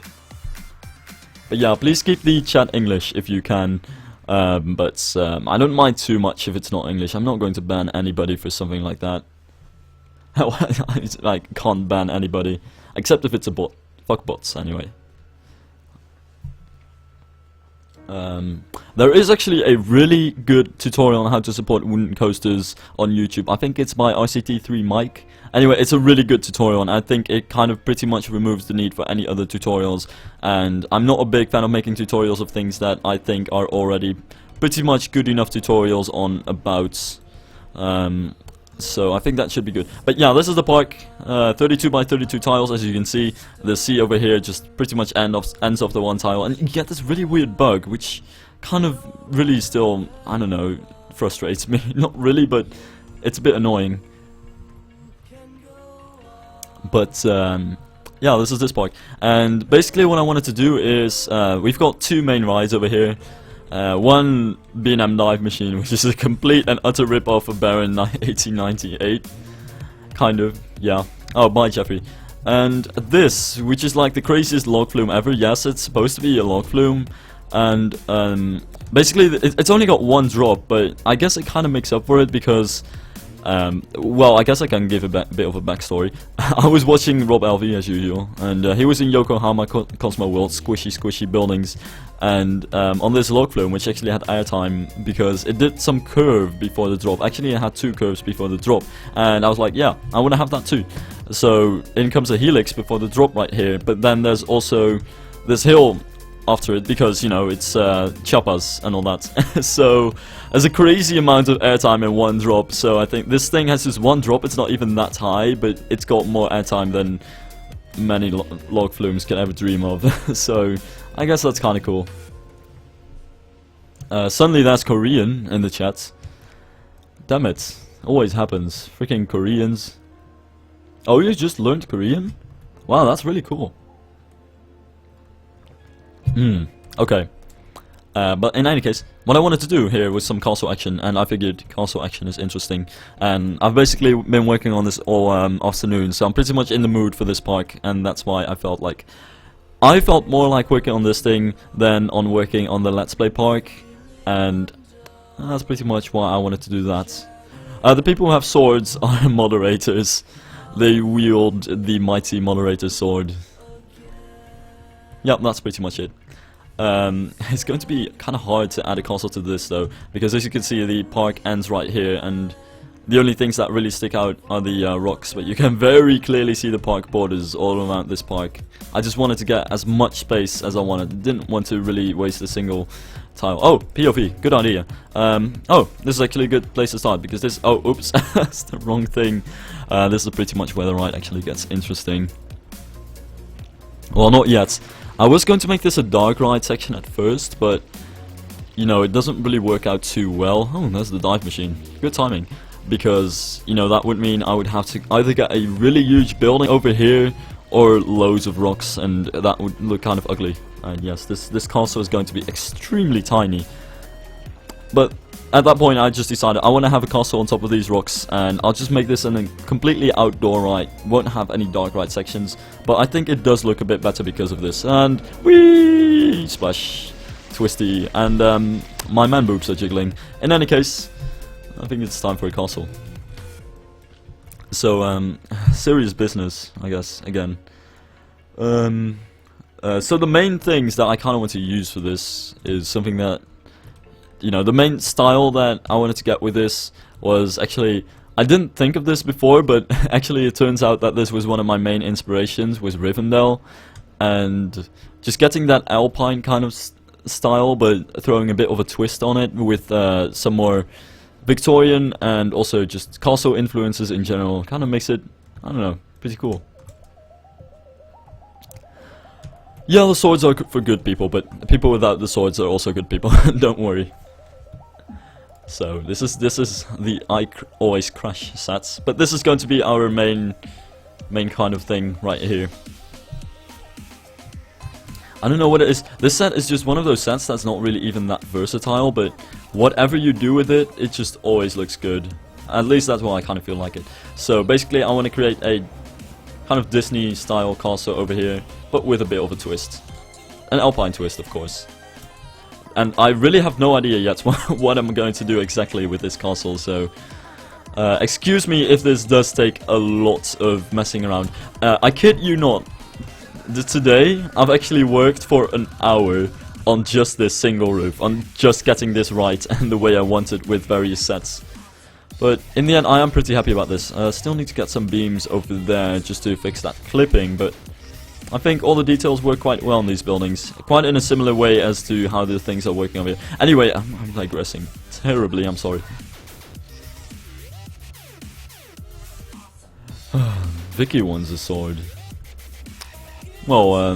But yeah, please keep the chat English if you can, but I don't mind too much if it's not English. I'm not going to ban anybody for something like that. I can't ban anybody, except if it's a bot. Fuck bots, anyway. There is actually a really good tutorial on how to support wooden coasters on YouTube. I think it's by RCT3 Mike. Anyway, it's a really good tutorial, and I think it kind of pretty much removes the need for any other tutorials. And I'm not a big fan of making tutorials of things that I think are already pretty much good enough tutorials on about. So I think that should be good. But yeah, this is the park. 32 by 32 tiles, as you can see. The sea over here just pretty much ends off the one tile, and you get this really weird bug, which kind of really still, I don't know, frustrates me. Not really, but it's a bit annoying. But yeah, this is this park, and basically what I wanted to do is we've got two main rides over here. One B&M dive machine, which is a complete and utter rip-off of Baron 1898, kind of, yeah. Oh, bye Jeffrey. And this, which is like the craziest log flume ever. Yes, it's supposed to be a log flume, and basically it's only got one drop, but I guess it kind of makes up for it because well, I guess I can give a bit of a backstory. I was watching Rob LV as usual, and he was in Yokohama Cosmo World, squishy buildings, and on this log flume, which actually had airtime because it did some curve before the drop. Actually, it had two curves before the drop, and I was like, yeah, I want to have that too. So in comes a helix before the drop right here, but then there's also this hill after it because, you know, it's choppas and all that. So there's a crazy amount of airtime in one drop. So I think this thing has just one drop. It's not even that high, but it's got more airtime than many log flumes can ever dream of. So I guess that's kind of cool. Suddenly there's Korean in the chat. Damn it, always happens. Freaking Koreans. Oh, you just learned Korean? Wow, that's really cool. Okay. But in any case, what I wanted to do here was some castle action, and I figured castle action is interesting. And I've basically been working on this all afternoon, so I'm pretty much in the mood for this park, and that's why I felt more like working on this thing than on working on the Let's Play park, and that's pretty much why I wanted to do that. The people who have swords are moderators. They wield the mighty moderator sword. Yep, that's pretty much it. It's going to be kind of hard to add a castle to this though, because as you can see the park ends right here, and the only things that really stick out are the rocks, but you can very clearly see the park borders all around this park. I just wanted to get as much space as I wanted, didn't want to really waste a single tile. Oh, POV, good idea. Oh, this is actually a good place to start, because this, oh, oops, that's the wrong thing. This is pretty much where the ride actually gets interesting. Well, not yet. I was going to make this a dark ride section at first, but, you know, it doesn't really work out too well. Oh, there's the dive machine. Good timing. Because, you know, that would mean I would have to either get a really huge building over here, or loads of rocks, and that would look kind of ugly. And yes, this castle is going to be extremely tiny. But at that point I just decided I want to have a castle on top of these rocks, and I'll just make this a completely outdoor ride. Won't have any dark ride sections, but I think it does look a bit better because of this. And whee! Splash! Twisty. And my man boobs are jiggling. In any case, I think it's time for a castle. So, serious business, I guess, again. So the main things that I kind of want to use for this is something that, you know, the main style that I wanted to get with this was actually, I didn't think of this before, but actually it turns out that this was one of my main inspirations, was Rivendell, and just getting that Alpine kind of style, but throwing a bit of a twist on it with some more Victorian and also just castle influences in general, kind of makes it, I don't know, pretty cool. Yeah, the swords are for good people, but people without the swords are also good people. Don't worry. So this is the I always crash sets, but this is going to be our main kind of thing right here. I don't know what it is. This set is just one of those sets that's not really even that versatile, but whatever you do with it, it just always looks good. At least that's why I kind of feel like it. So basically I want to create a kind of Disney style castle over here, but with a bit of a twist. An Alpine twist, of course. And I really have no idea yet what I'm going to do exactly with this castle, so Excuse me if this does take a lot of messing around. I kid you not. Today, I've actually worked for an hour on just this single roof, on just getting this right and the way I want it with various sets. But in the end, I am pretty happy about this. Still need to get some beams over there just to fix that clipping, but I think all the details work quite well in these buildings. Quite in a similar way as to how the things are working over here. Anyway, I'm digressing terribly, I'm sorry. Vicky wants a sword. Well,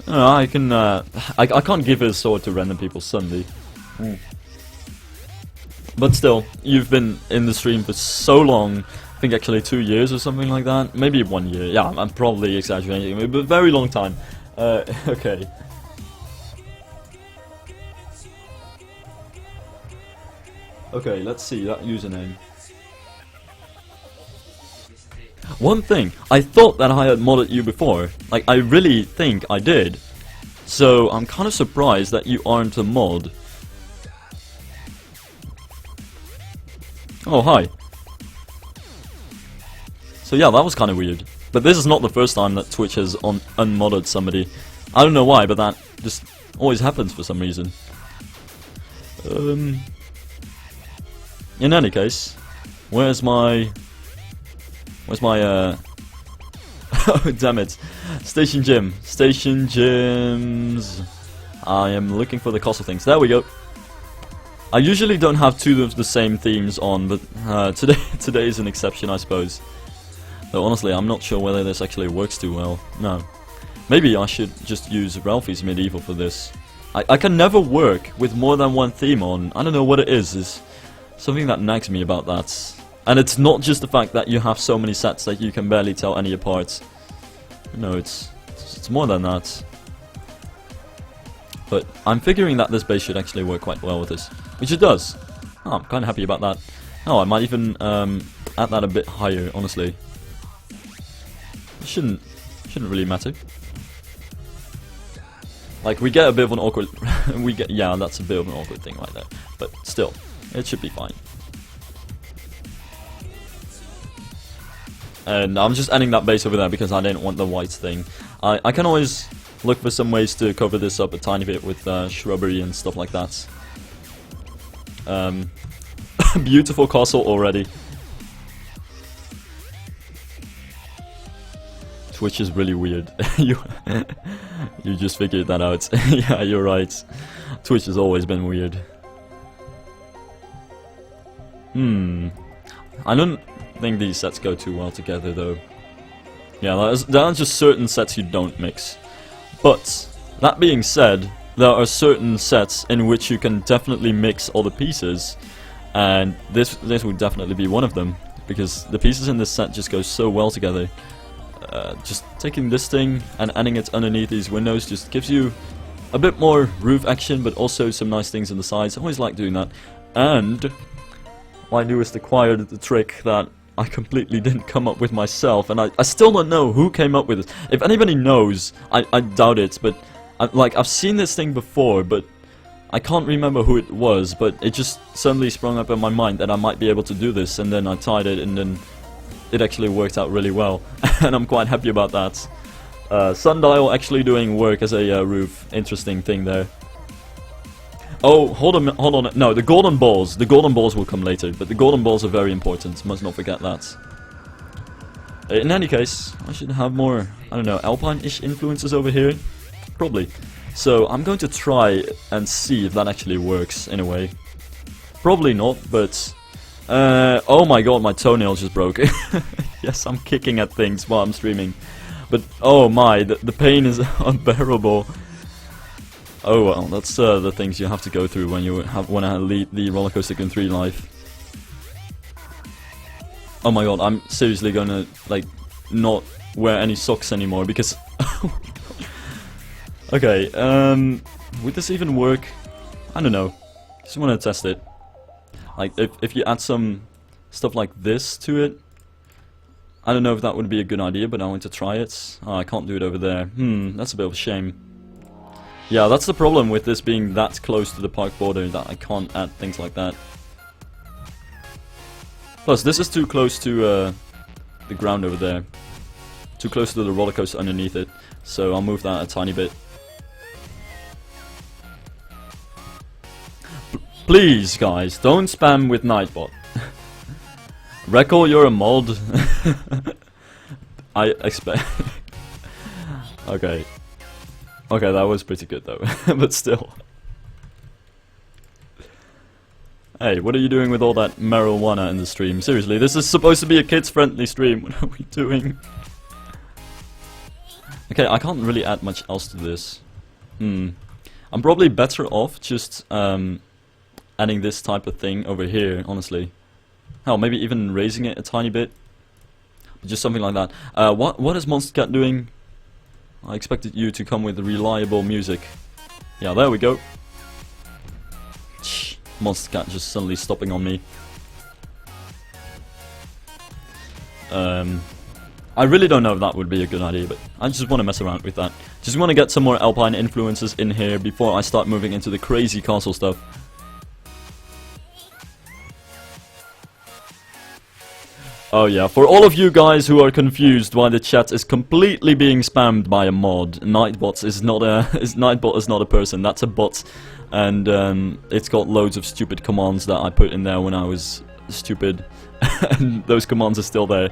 I can, I can't give a sword to random people suddenly. But still, you've been in the stream for so long, I think actually 2 years or something like that. Maybe 1 year, yeah, I'm probably exaggerating, but very long time. Okay. Okay, let's see, that username. One thing, I thought that I had modded you before. Like, I really think I did. So, I'm kind of surprised that you aren't a mod. Oh, hi. So yeah, that was kind of weird. But this is not the first time that Twitch has unmodded somebody. I don't know why, but that just always happens for some reason. In any case, where's my... oh, damn it. Station Gym. Station Gyms. I am looking for the cost of things. There we go. I usually don't have two of the same themes on, but today is an exception, I suppose. Though honestly, I'm not sure whether this actually works too well. No. Maybe I should just use Ralphie's Medieval for this. I can never work with more than one theme on. I don't know what it is. It's something that nags me about that. And it's not just the fact that you have so many sets that you can barely tell any apart. No, it's more than that. But I'm figuring that this base should actually work quite well with this. Which it does. Oh, I'm kind of happy about that. Oh, I might even add that a bit higher, honestly. It shouldn't really matter. Like, we get a bit of an awkward... yeah, that's a bit of an awkward thing right there. But still, it should be fine. And I'm just adding that base over there because I didn't want the white thing. I can always look for some ways to cover this up a tiny bit with shrubbery and stuff like that. Beautiful castle already. Twitch is really weird. you just figured that out. Yeah, you're right. Twitch has always been weird. I don't think these sets go too well together though. Yeah, there are just certain sets you don't mix. But, that being said, there are certain sets in which you can definitely mix all the pieces. And this would definitely be one of them. Because the pieces in this set just go so well together. Just taking this thing and adding it underneath these windows just gives you a bit more roof action, but also some nice things on the sides. I always like doing that. And my newest acquired the trick that I completely didn't come up with myself, and I still don't know who came up with it. If anybody knows, I doubt it, but I've seen this thing before, but I can't remember who it was, but it just suddenly sprung up in my mind that I might be able to do this, and then I tried it, and then it actually worked out really well, and I'm quite happy about that. Sundial actually doing work as a roof, interesting thing there. Oh, hold on, no, the golden balls will come later, but the golden balls are very important, must not forget that. In any case, I should have more, I don't know, Alpine-ish influences over here, probably. So, I'm going to try and see if that actually works, in a way. Probably not, but... oh my god, my toenail just broke. Yes, I'm kicking at things while I'm streaming. But, oh my, the pain is unbearable. Oh well, that's the things you have to go through when you want to lead the Roller Coaster Tycoon 3 life. Oh my god, I'm seriously gonna, like, not wear any socks anymore because... Okay, would this even work? I don't know. Just want to test it. Like, if you add some stuff like this to it, I don't know if that would be a good idea, but I want to try it. Oh, I can't do it over there. That's a bit of a shame. Yeah, that's the problem with this being that close to the park border, that I can't add things like that. Plus, this is too close to the ground over there. Too close to the roller coaster underneath it. So I'll move that a tiny bit. Please, guys, don't spam with Nightbot. Record, you're a mod. I expect. Okay. Okay, that was pretty good though, but still. Hey, what are you doing with all that marijuana in the stream? Seriously, this is supposed to be a kids-friendly stream. What are we doing? Okay, I can't really add much else to this. I'm probably better off just adding this type of thing over here, honestly. Hell, maybe even raising it a tiny bit. Just something like that. What is Monster Cat doing? I expected you to come with reliable music. Yeah, there we go. Monster Cat just suddenly stopping on me. I really don't know if that would be a good idea, but I just want to mess around with that. Just want to get some more Alpine influences in here before I start moving into the crazy castle stuff. Oh yeah, for all of you guys who are confused why the chat is completely being spammed by a mod, Nightbot is not a person, that's a bot. And it's got loads of stupid commands that I put in there when I was stupid. And those commands are still there.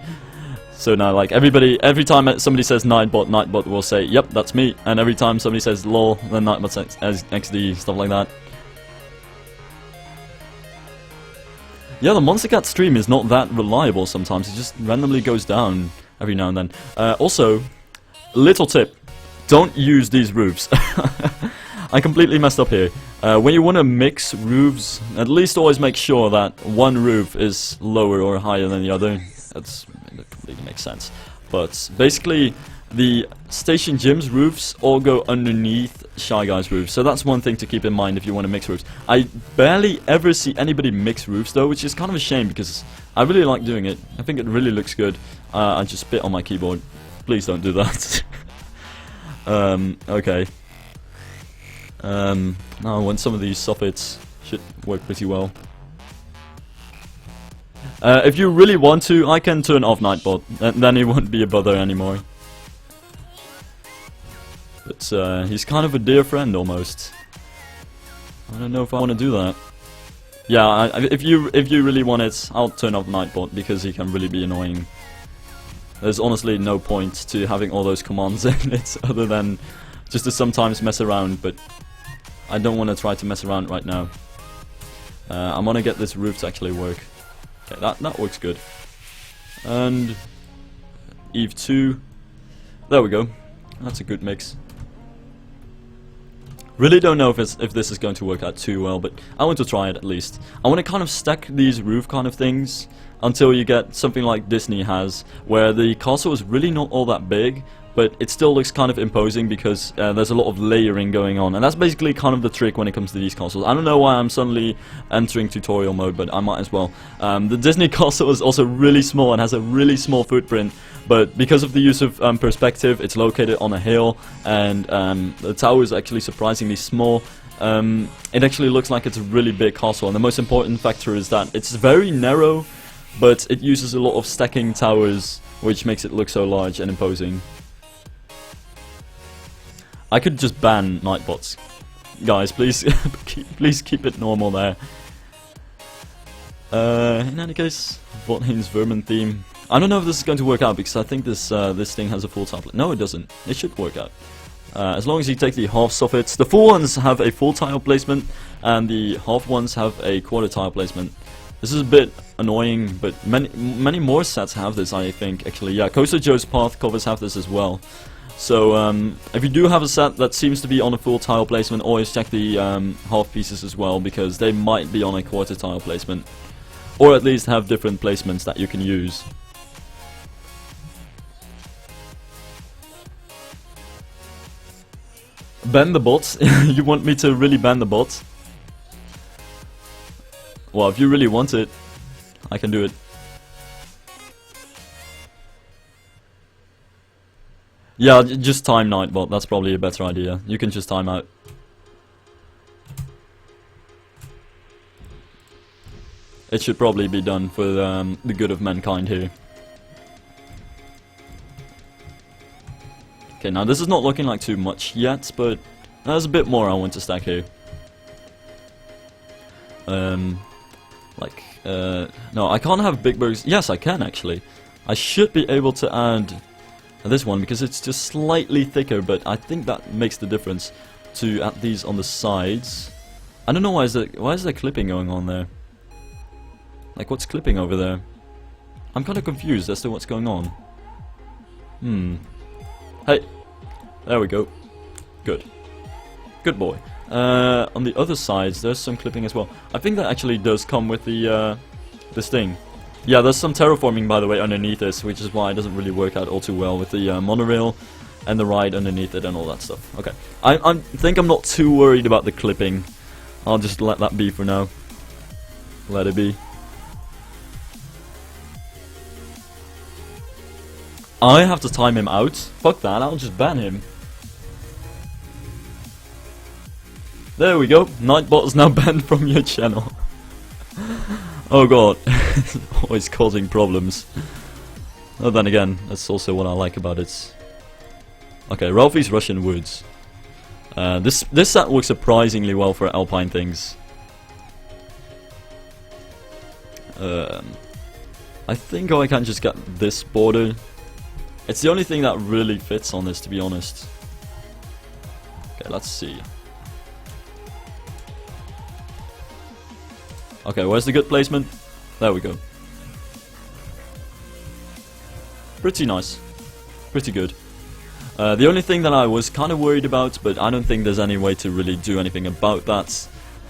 So now, like, every time somebody says Nightbot, Nightbot will say, yep, that's me. And every time somebody says lol, then Nightbot says XD, stuff like that. Yeah, the Monster Cat stream is not that reliable sometimes. It just randomly goes down every now and then. Also, little tip, don't use these roofs. I completely messed up here. When you want to mix roofs, at least always make sure that one roof is lower or higher than the other. That completely makes sense. But basically, the Station Gym's roofs all go underneath Shy Guy's roofs. So that's one thing to keep in mind if you want to mix roofs. I barely ever see anybody mix roofs though, which is kind of a shame because I really like doing it. I think it really looks good. I just spit on my keyboard. Please don't do that. Okay. Now when some of these soffits should work pretty well. If you really want to, I can turn off Nightbot, and then he won't be a bother anymore. But he's kind of a dear friend almost. I don't know if I want to do that. Yeah, if you really want it, I'll turn off Nightbot because he can really be annoying. There's honestly no point to having all those commands in it other than just to sometimes mess around, but I don't want to try to mess around right now. I'm gonna get this roof to actually work. Okay, that works good. And Eve 2. There we go. That's a good mix. Really don't know if this is going to work out too well, but I want to try it at least. I want to kind of stack these roof kind of things until you get something like Disney has, where the castle is really not all that big, but it still looks kind of imposing because there's a lot of layering going on, and that's basically kind of the trick when it comes to these castles. I don't know why I'm suddenly entering tutorial mode, but I might as well. The Disney castle is also really small and has a really small footprint, but because of the use of perspective, it's located on a hill, and the tower is actually surprisingly small. It actually looks like it's a really big castle, and the most important factor is that it's very narrow, but it uses a lot of stacking towers, which makes it look so large and imposing. I could just ban Nightbots. Guys, please, please keep it normal there. In any case, Bothane's Vermin theme. I don't know if this is going to work out because I think this thing has a full tile. No, it doesn't. It should work out. As long as you take the half soffits. The full ones have a full tile placement, and the half ones have a quarter tile placement. This is a bit annoying, but many more sets have this, I think. Actually, yeah, Coaster Joe's Path covers have this as well. So, if you do have a set that seems to be on a full tile placement, always check the half pieces as well, because they might be on a quarter tile placement. Or at least have different placements that you can use. Ban the bots? You want me to really ban the bots? Well, if you really want it, I can do it. Yeah, just time Nightbot, that's probably a better idea. You can just time out. it should probably be done for the good of mankind here. Okay, now this is not looking like too much yet, but there's a bit more I want to stack here. No, I can't have big burgers. Yes, I can actually. I should be able to add this one because it's just slightly thicker, but I think that makes the difference to add these on the sides. I don't know why is there clipping going on there? Like, what's clipping over there? I'm kind of confused as to what's going on. Hey, there we go. Good. Good boy. On the other sides, there's some clipping as well. I think that actually does come with the this thing. Yeah, there's some terraforming, by the way, underneath this, which is why it doesn't really work out all too well with the monorail and the ride underneath it and all that stuff. Okay, I think I'm not too worried about the clipping. I'll just let that be for now. Let it be. I have to time him out. Fuck that, I'll just ban him. There we go. Nightbot is now banned from your channel. Oh god. Always causing problems. Oh, then again, that's also what I like about it. Okay, Ralphie's Russian Woods. This set works surprisingly well for Alpine things. I think I can just get this border. It's the only thing that really fits on this, to be honest. Okay, let's see. Okay, where's the good placement? There we go. Pretty nice. Pretty good. The only thing that I was kind of worried about, but I don't think there's any way to really do anything about that,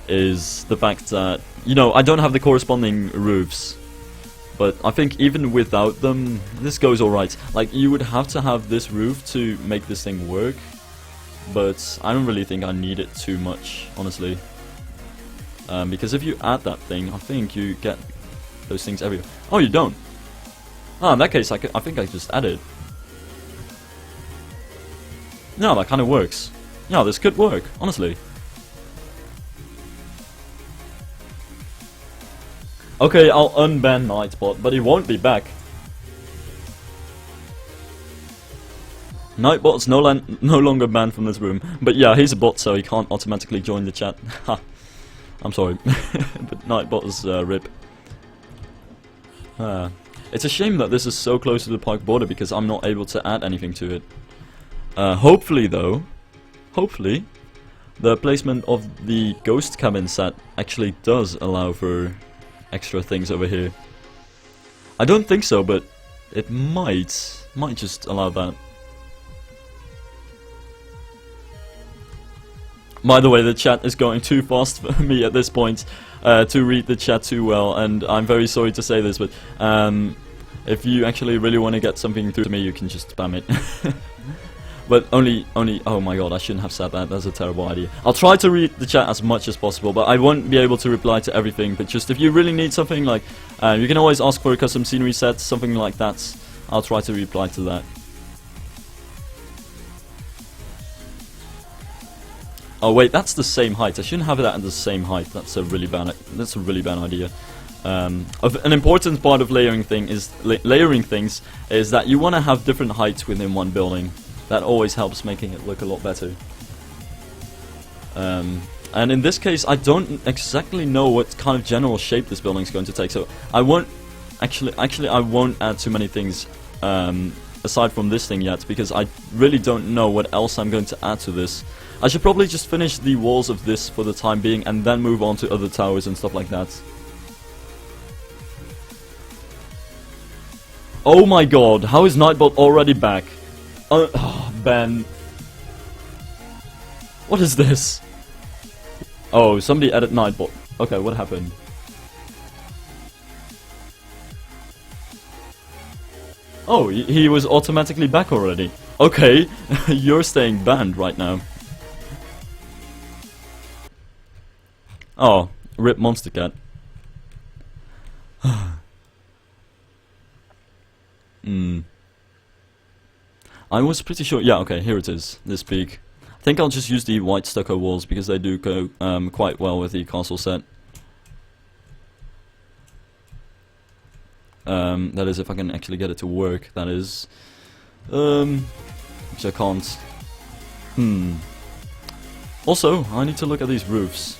is the fact that, you know, I don't have the corresponding roofs. But I think even without them, this goes alright. Like, you would have to have this roof to make this thing work. But I don't really think I need it too much, honestly. Because if you add that thing, I think you get those things everywhere. Oh, you don't? Ah, in that case, I think I just add it. No, that kind of works. Yeah, this could work, honestly. Okay, I'll unban Nightbot, but he won't be back. Nightbot's no longer banned from this room. But yeah, he's a bot, so he can't automatically join the chat. Ha. I'm sorry. But Nightbot is RIP. It's a shame that this is so close to the park border because I'm not able to add anything to it. Hopefully though, the placement of the ghost cabin set actually does allow for extra things over here. I don't think so, but it might just allow that. By the way, the chat is going too fast for me at this point to read the chat too well, and I'm very sorry to say this, but if you actually really want to get something through to me, you can just spam it. But only, oh my god, I shouldn't have said that, that's a terrible idea. I'll try to read the chat as much as possible, but I won't be able to reply to everything, but just if you really need something, like, you can always ask for a custom scenery set, something like that. I'll try to reply to that. Oh wait, that's the same height. I shouldn't have that at the same height. That's a really bad idea. An important part of layering things is that you want to have different heights within one building. That always helps making it look a lot better. And in this case, I don't exactly know what kind of general shape this building is going to take. So I won't actually I won't add too many things aside from this thing yet, because I really don't know what else I'm going to add to this. I should probably just finish the walls of this for the time being and then move on to other towers and stuff like that. Oh my god, how is Nightbot already back? Oh, Ben. What is this? Oh, somebody added Nightbot. Okay, what happened? Oh, he was automatically back already. Okay, you're staying banned right now. Oh, RIP Monster Cat. I was pretty sure. Yeah, okay, here it is. This peak. I think I'll just use the white stucco walls because they do go quite well with the castle set. That is, if I can actually get it to work, that is. Which I can't. Also, I need to look at these roofs.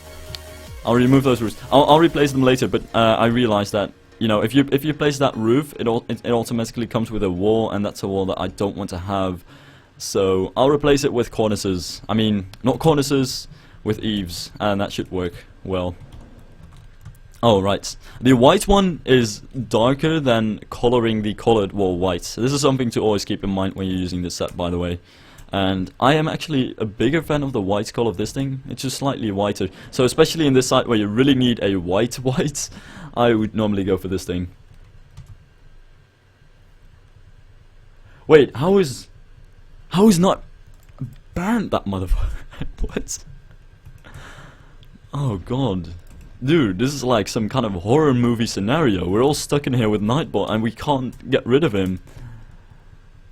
I'll remove those roofs. I'll replace them later, but I realized that, you know, if you place that roof, it automatically comes with a wall, and that's a wall that I don't want to have. So I'll replace it with cornices. I mean, not cornices, with eaves, and that should work well. Oh, right. The white one is darker than coloring the colored wall white. So this is something to always keep in mind when you're using this set, by the way. And I am actually a bigger fan of the white color of this thing. It's just slightly whiter. So especially in this site where you really need a white, I would normally go for this thing. Wait, how is not banned, that motherfucker? What? Oh god. Dude, this is like some kind of horror movie scenario. We're all stuck in here with Nightbot and we can't get rid of him.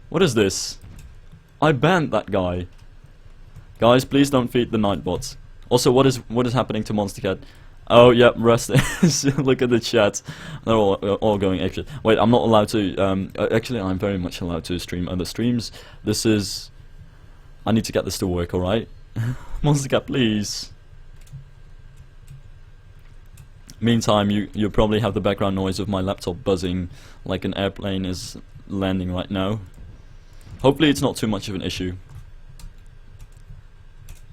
What is this? I banned that guy. Guys, please don't feed the Nightbots. Also, what is happening to Monster Cat? Oh, yep, rest. Look at the chat. They're all going extra. Wait, I'm not allowed to. Actually, I'm very much allowed to stream other streams. This is. I need to get this to work, alright? Monster Cat, please. Meantime, you probably have the background noise of my laptop buzzing like an airplane is landing right now. Hopefully it's not too much of an issue.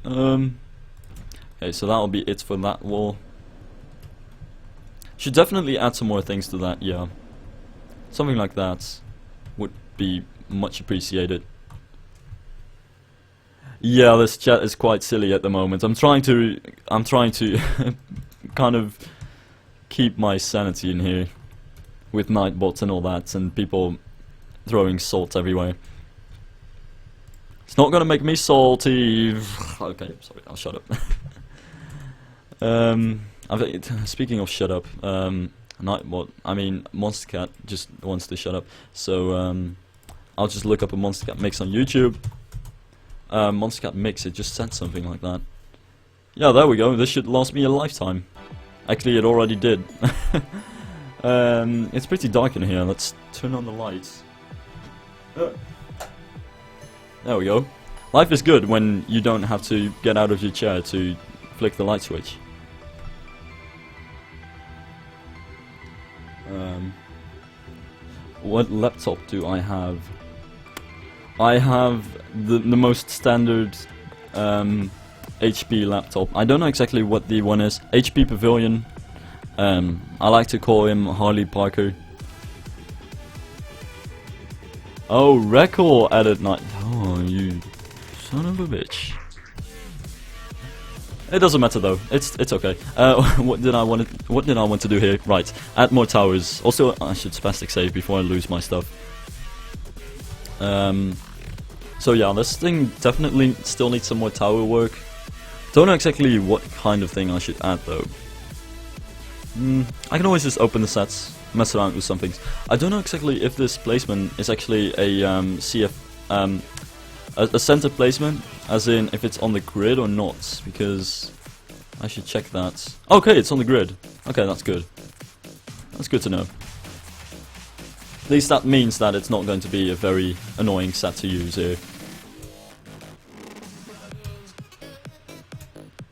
Okay, so that'll be it for that wall. Should definitely add some more things to that, yeah. Something like that would be much appreciated. Yeah, this chat is quite silly at the moment. I'm trying to kind of keep my sanity in here with Nightbots and all that, and people throwing salt everywhere. It's not gonna make me salty. Okay, sorry, I'll shut up. Speaking of shut up, Monster Cat just wants to shut up. So I'll just look up a Monster Cat mix on YouTube. Monster Cat mix, it just said something like that. Yeah, there we go. This should last me a lifetime. Actually, it already did. It's pretty dark in here. Let's turn on the lights. There we go. Life is good when you don't have to get out of your chair to flick the light switch. What laptop do I have? I have the most standard HP laptop. I don't know exactly what the one is. HP Pavilion. I like to call him Harley Parker. Oh, Record added night. Oh, you son of a bitch. It doesn't matter though. It's okay. What did I want to do here? Right. Add more towers. Also, I should spastic save before I lose my stuff. So yeah, this thing definitely still needs some more tower work. Don't know exactly what kind of thing I should add though. I can always just open the sets, mess around with some things. I don't know exactly if this placement is actually a a center placement, as in if it's on the grid or not, because I should check that. Okay, it's on the grid. Okay, that's good. That's good to know. At least that means that it's not going to be a very annoying set to use here.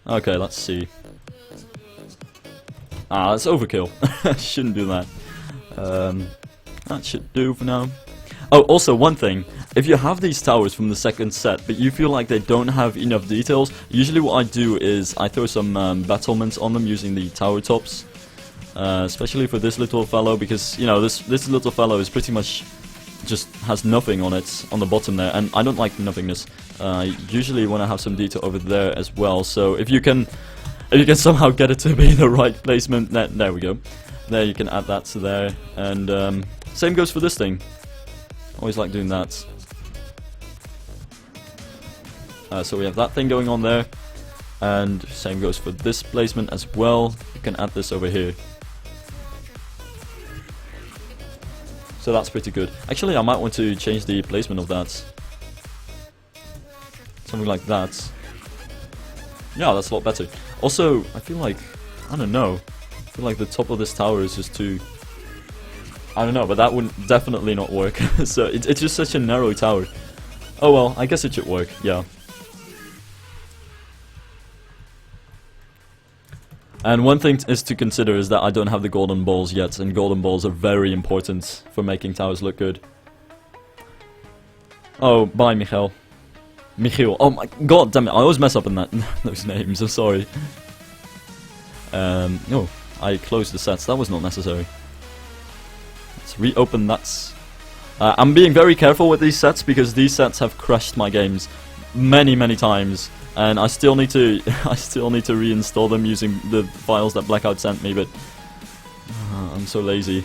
Okay, let's see. Ah, that's overkill. Shouldn't do that. That should do for now. Oh, also one thing. If you have these towers from the second set, but you feel like they don't have enough details, usually what I do is I throw some battlements on them using the tower tops. Especially for this little fellow, because, you know, this little fellow is pretty much just has nothing on it, on the bottom there, and I don't like nothingness. Usually want to have some detail over there as well, so if you can somehow get it to be the right placement, there we go. There, you can add that to there, and same goes for this thing. Always like doing that. So we have that thing going on there, and same goes for this placement as well. You can add this over here. So that's pretty good. Actually, I might want to change the placement of that. Something like that. Yeah, that's a lot better. Also, I feel like, I don't know, I feel like the top of this tower is just too I don't know, but that would definitely not work. So it's just such a narrow tower. Oh well, I guess it should work, yeah. And one thing is to consider is that I don't have the golden balls yet, and golden balls are very important for making towers look good. Oh, bye, Michiel. Michiel. Oh my god damn it, I always mess up in that those names, I'm sorry. Oh, I closed the sets, that was not necessary. Let's reopen that. I'm being very careful with these sets because these sets have crashed my games many times, and I still need to reinstall them using the files that Blackout sent me, but I'm so lazy.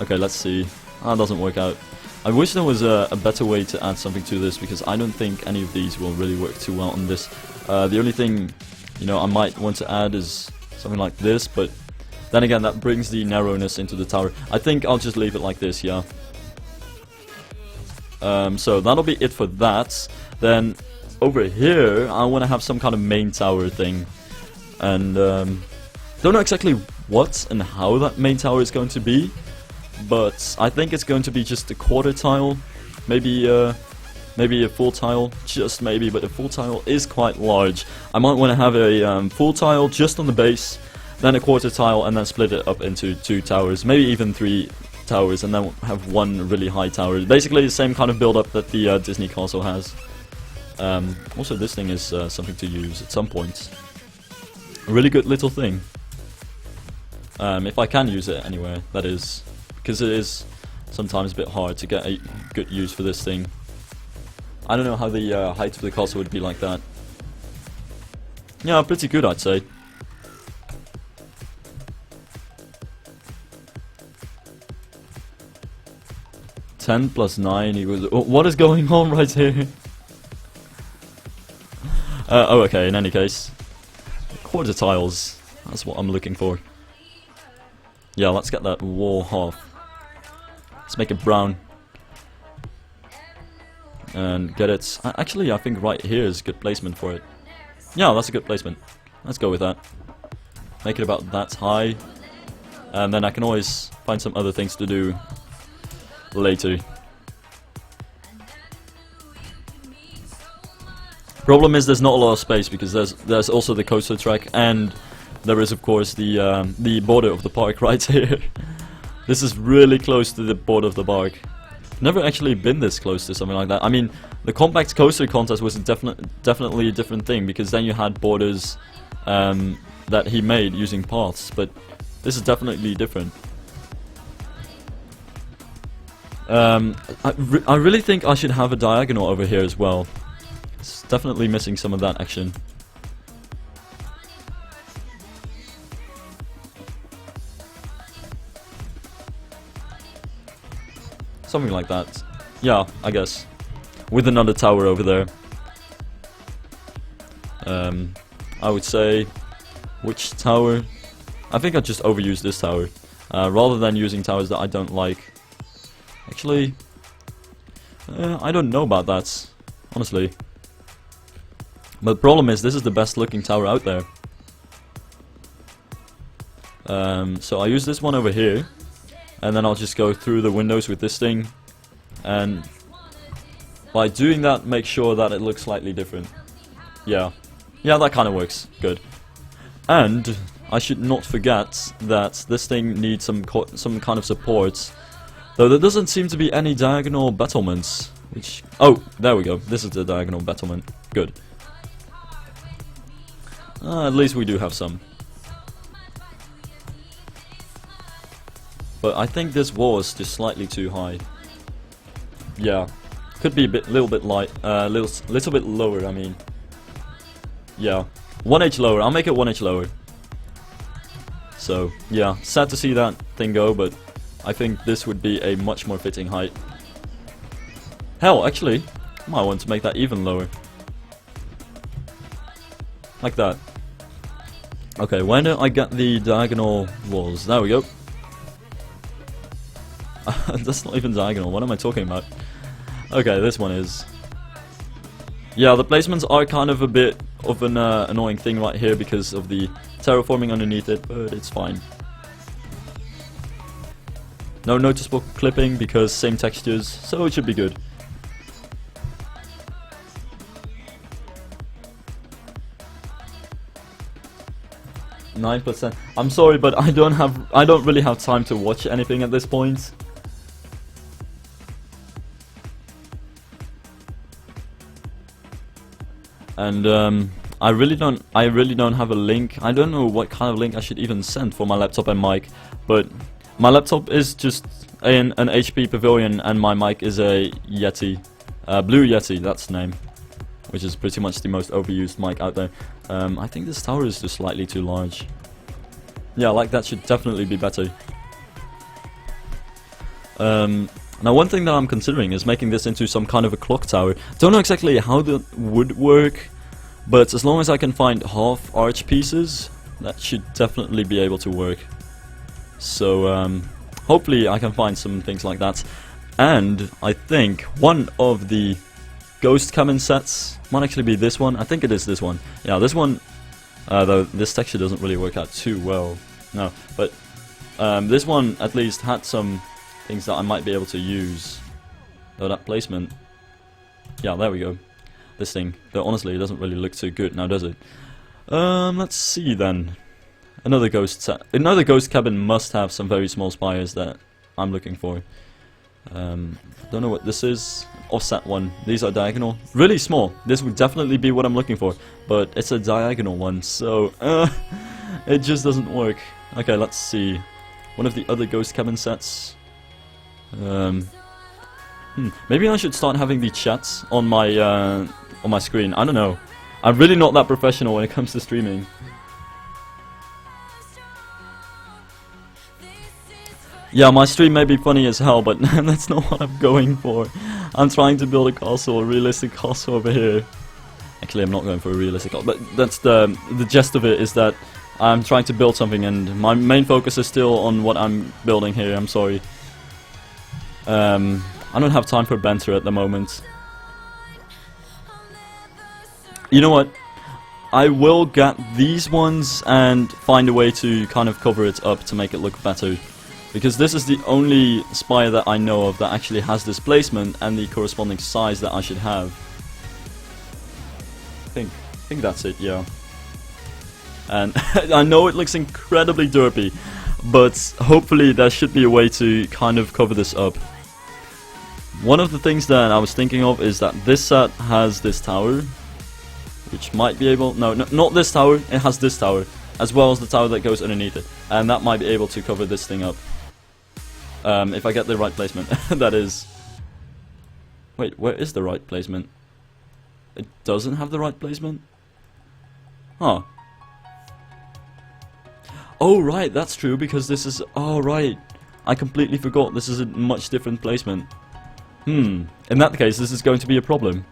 Okay, let's see. That doesn't work out. I wish there was a better way to add something to this, because I don't think any of these will really work too well on this. The only thing, you know, I might want to add is something like this, but then again, that brings the narrowness into the tower. I think I'll just leave it like this, yeah. So that'll be it for that. Then over here, I want to have some kind of main tower thing, and don't know exactly what and how that main tower is going to be, but I think it's going to be just a quarter tile, maybe a full tile, just maybe, but a full tile is quite large. I might want to have a full tile just on the base, then a quarter tile, and then split it up into 2 towers, maybe even 3 towers, and then have one really high tower. Basically the same kind of build-up that the Disney castle has. Also, this thing is something to use at some point. A really good little thing. If I can use it anywhere, that is. Because it is sometimes a bit hard to get a good use for this thing. I don't know how the height of the castle would be like that. Yeah, pretty good, I'd say. (10 + 9 = what is going on right here? Oh, okay, in any case. Quarter tiles. That's what I'm looking for. Yeah, let's get that wall half. Let's make it brown. And get it... Actually, I think right here is a good placement for it. Yeah, that's a good placement. Let's go with that. Make it about that high. And then I can always find some other things to do later. Problem is there's not a lot of space because there's also the coaster track, and there is of course the border of the park right here. This is really close to the border of the park. Never actually been this close to something like that. I mean, the compact coaster contest was definitely a different thing, because then you had borders that he made using paths, but this is definitely different. I really think I should have a diagonal over here as well. It's definitely missing some of that action. Something like that. Yeah, I guess. With another tower over there. I would say... Which tower? I think I'd just overuse this tower. Rather than using towers that I don't like. Actually... I don't know about that. Honestly. But the problem is, this is the best looking tower out there. So I use this one over here. And then I'll just go through the windows with this thing, and by doing that make sure that it looks slightly different. Yeah, that kind of works good. And I should not forget that this thing needs some kind of support, though there doesn't seem to be any diagonal battlements, which... Oh, there we go, this is the diagonal battlement. Good. At least we do have some. But I think this wall is just slightly too high. Yeah, could be little bit lower. I mean, yeah, 1 lower. I'll make it 1 lower. So yeah, sad to see that thing go, but I think this would be a much more fitting height. Hell, actually, I might want to make that even lower, like that. Okay, why don't I get the diagonal walls? There we go. That's not even diagonal, what am I talking about? Okay, this one is. Yeah, the placements are kind of a bit of an annoying thing right here because of the terraforming underneath it, but it's fine. No noticeable clipping because same textures, so it should be good. %. I'm sorry, but I don't really have time to watch anything at this point. And I really don't have a link. I don't know what kind of link I should even send for my laptop and mic, but my laptop is just an HP Pavilion and my mic is a Yeti, Blue Yeti, that's the name, which is pretty much the most overused mic out there. I think this tower is just slightly too large. Yeah, like that should definitely be better. Now one thing that I'm considering is making this into some kind of a clock tower. Don't know exactly how that would work, but as long as I can find half arch pieces, that should definitely be able to work. So hopefully I can find some things like that. And I think one of the ghost cabin sets might actually be this one. I think it is this one. Yeah, this one, though this texture doesn't really work out too well. No, but this one at least had some things that I might be able to use. Oh, that placement. Yeah, there we go. This thing. Though honestly, it doesn't really look too good now, does it? Let's see then. Another ghost cabin must have some very small spires that I'm looking for. Don't know what this is. Offset one. These are diagonal. Really small. This would definitely be what I'm looking for. But it's a diagonal one, so it just doesn't work. Okay, let's see. One of the other ghost cabin sets. Maybe I should start having the chats on my screen. I don't know. I'm really not that professional when it comes to streaming. Yeah, my stream may be funny as hell, but that's not what I'm going for. I'm trying to build a castle, a realistic castle over here. Actually, I'm not going for a realistic castle, but that's the gist of it, is that I'm trying to build something and my main focus is still on what I'm building here. I'm sorry. I don't have time for banter at the moment. You know what? I will get these ones and find a way to kind of cover it up to make it look better. Because this is the only spire that I know of that actually has this placement and the corresponding size that I should have. I think that's it, yeah. And I know it looks incredibly derpy, but hopefully there should be a way to kind of cover this up. One of the things that I was thinking of is that this set has this tower, which might be able... No, not this tower, it has this tower, as well as the tower that goes underneath it. And that might be able to cover this thing up. If I get the right placement, that is... Wait, where is the right placement? It doesn't have the right placement? Huh. Oh right, that's true, because this is... Oh right, I completely forgot this is a much different placement. In that case, this is going to be a problem.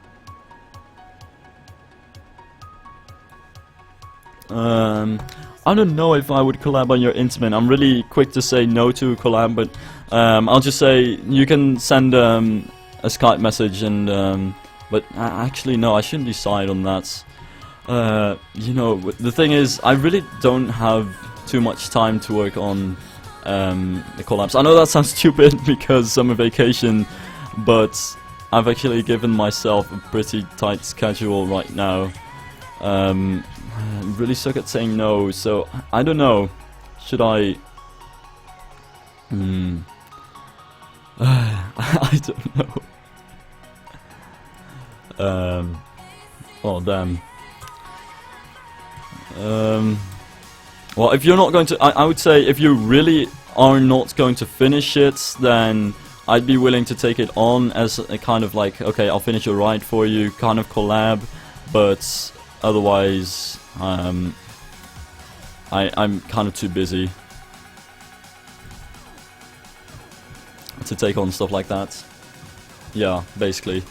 I don't know if I would collab on your Intamin. I'm really quick to say no to a collab, but I'll just say you can send a Skype message and... but actually no, I shouldn't decide on that. You know, the thing is, I really don't have too much time to work on the collabs. I know that sounds stupid because summer vacation, but I've actually given myself a pretty tight schedule right now. I really suck at saying no, so I don't know. Should I... I don't know. Oh damn. Well, if you're not going to... I would say if you really are not going to finish it, then I'd be willing to take it on as a kind of like, okay, I'll finish your ride for you, kind of collab, but otherwise, I'm kind of too busy to take on stuff like that. Yeah, basically.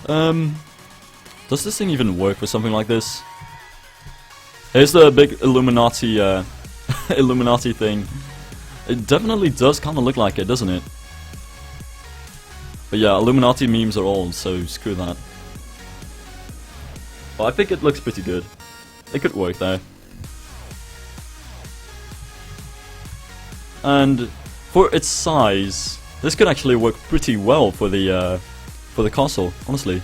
Does this thing even work for something like this? Here's the big Illuminati, Illuminati thing. It definitely does kind of look like it, doesn't it? But yeah, Illuminati memes are old, so screw that. Well, I think it looks pretty good. It could work there. And for its size, this could actually work pretty well for the castle, honestly.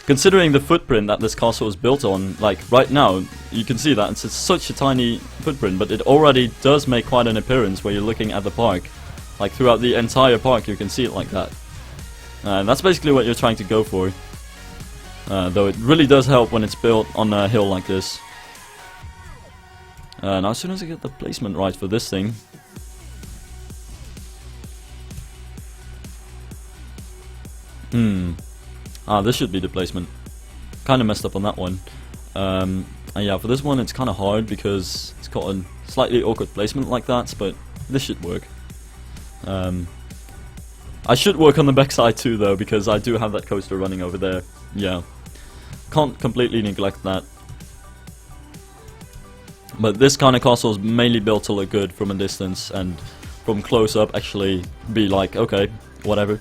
Considering the footprint that this castle is built on, like right now, you can see that it's such a tiny footprint, but it already does make quite an appearance where you're looking at the park. Like throughout the entire park you can see it like that. And that's basically what you're trying to go for. Though it really does help when it's built on a hill like this. Now as soon as I get the placement right for this thing... this should be the placement. Kinda messed up on that one. And yeah, for this one it's kinda hard because it's got a slightly awkward placement like that, but this should work. I should work on the backside too though, because I do have that coaster running over there. Yeah. Can't completely neglect that. But this kind of castle is mainly built to look good from a distance, and from close up actually be like, okay, whatever.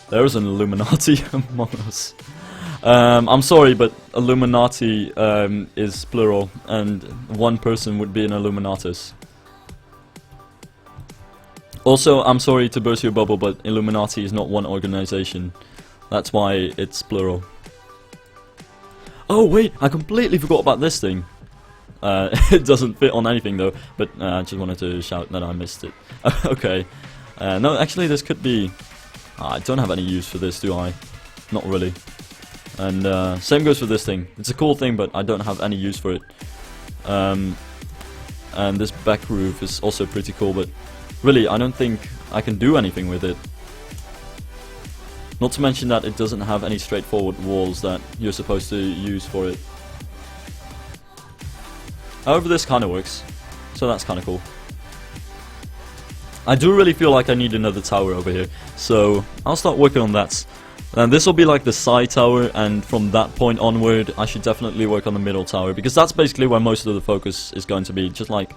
There's an Illuminati among us. I'm sorry, but Illuminati is plural, and one person would be an Illuminatus. Also, I'm sorry to burst your bubble, but Illuminati is not one organization. That's why it's plural. Oh wait, I completely forgot about this thing. It doesn't fit on anything though, but I just wanted to shout that I missed it. Okay. No, actually this could be... I don't have any use for this, do I? Not really. And same goes for this thing. It's a cool thing, but I don't have any use for it. And this back roof is also pretty cool, but really I don't think I can do anything with it. Not to mention that it doesn't have any straightforward walls that you're supposed to use for it. However, this kind of works, so that's kind of cool. I do really feel like I need another tower over here, so I'll start working on that. And this will be like the side tower, and from that point onward I should definitely work on the middle tower, because that's basically where most of the focus is going to be, just like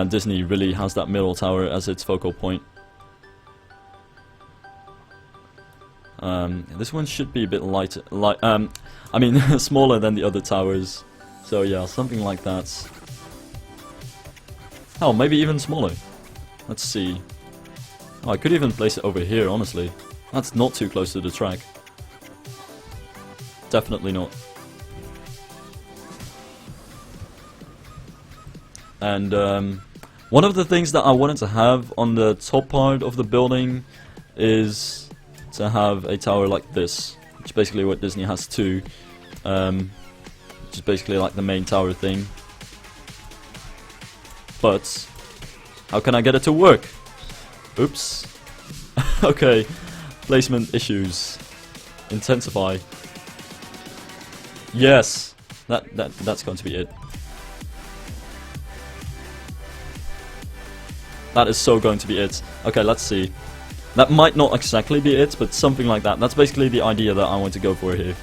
Disney really has that middle tower as its focal point. This one should be a bit lighter, I mean smaller than the other towers, so yeah, something like that. Hell, maybe even smaller. Let's see. Oh, I could even place it over here, honestly. That's not too close to the track. Definitely not. And one of the things that I wanted to have on the top part of the building is to have a tower like this, which is basically what Disney has too, which is basically like the main tower thing. But how can I get it to work? Oops. Okay, placement issues intensify. Yes, that's going to be it. That is so going to be it. Okay, let's see. That might not exactly be it, but something like that. That's basically the idea that I want to go for here.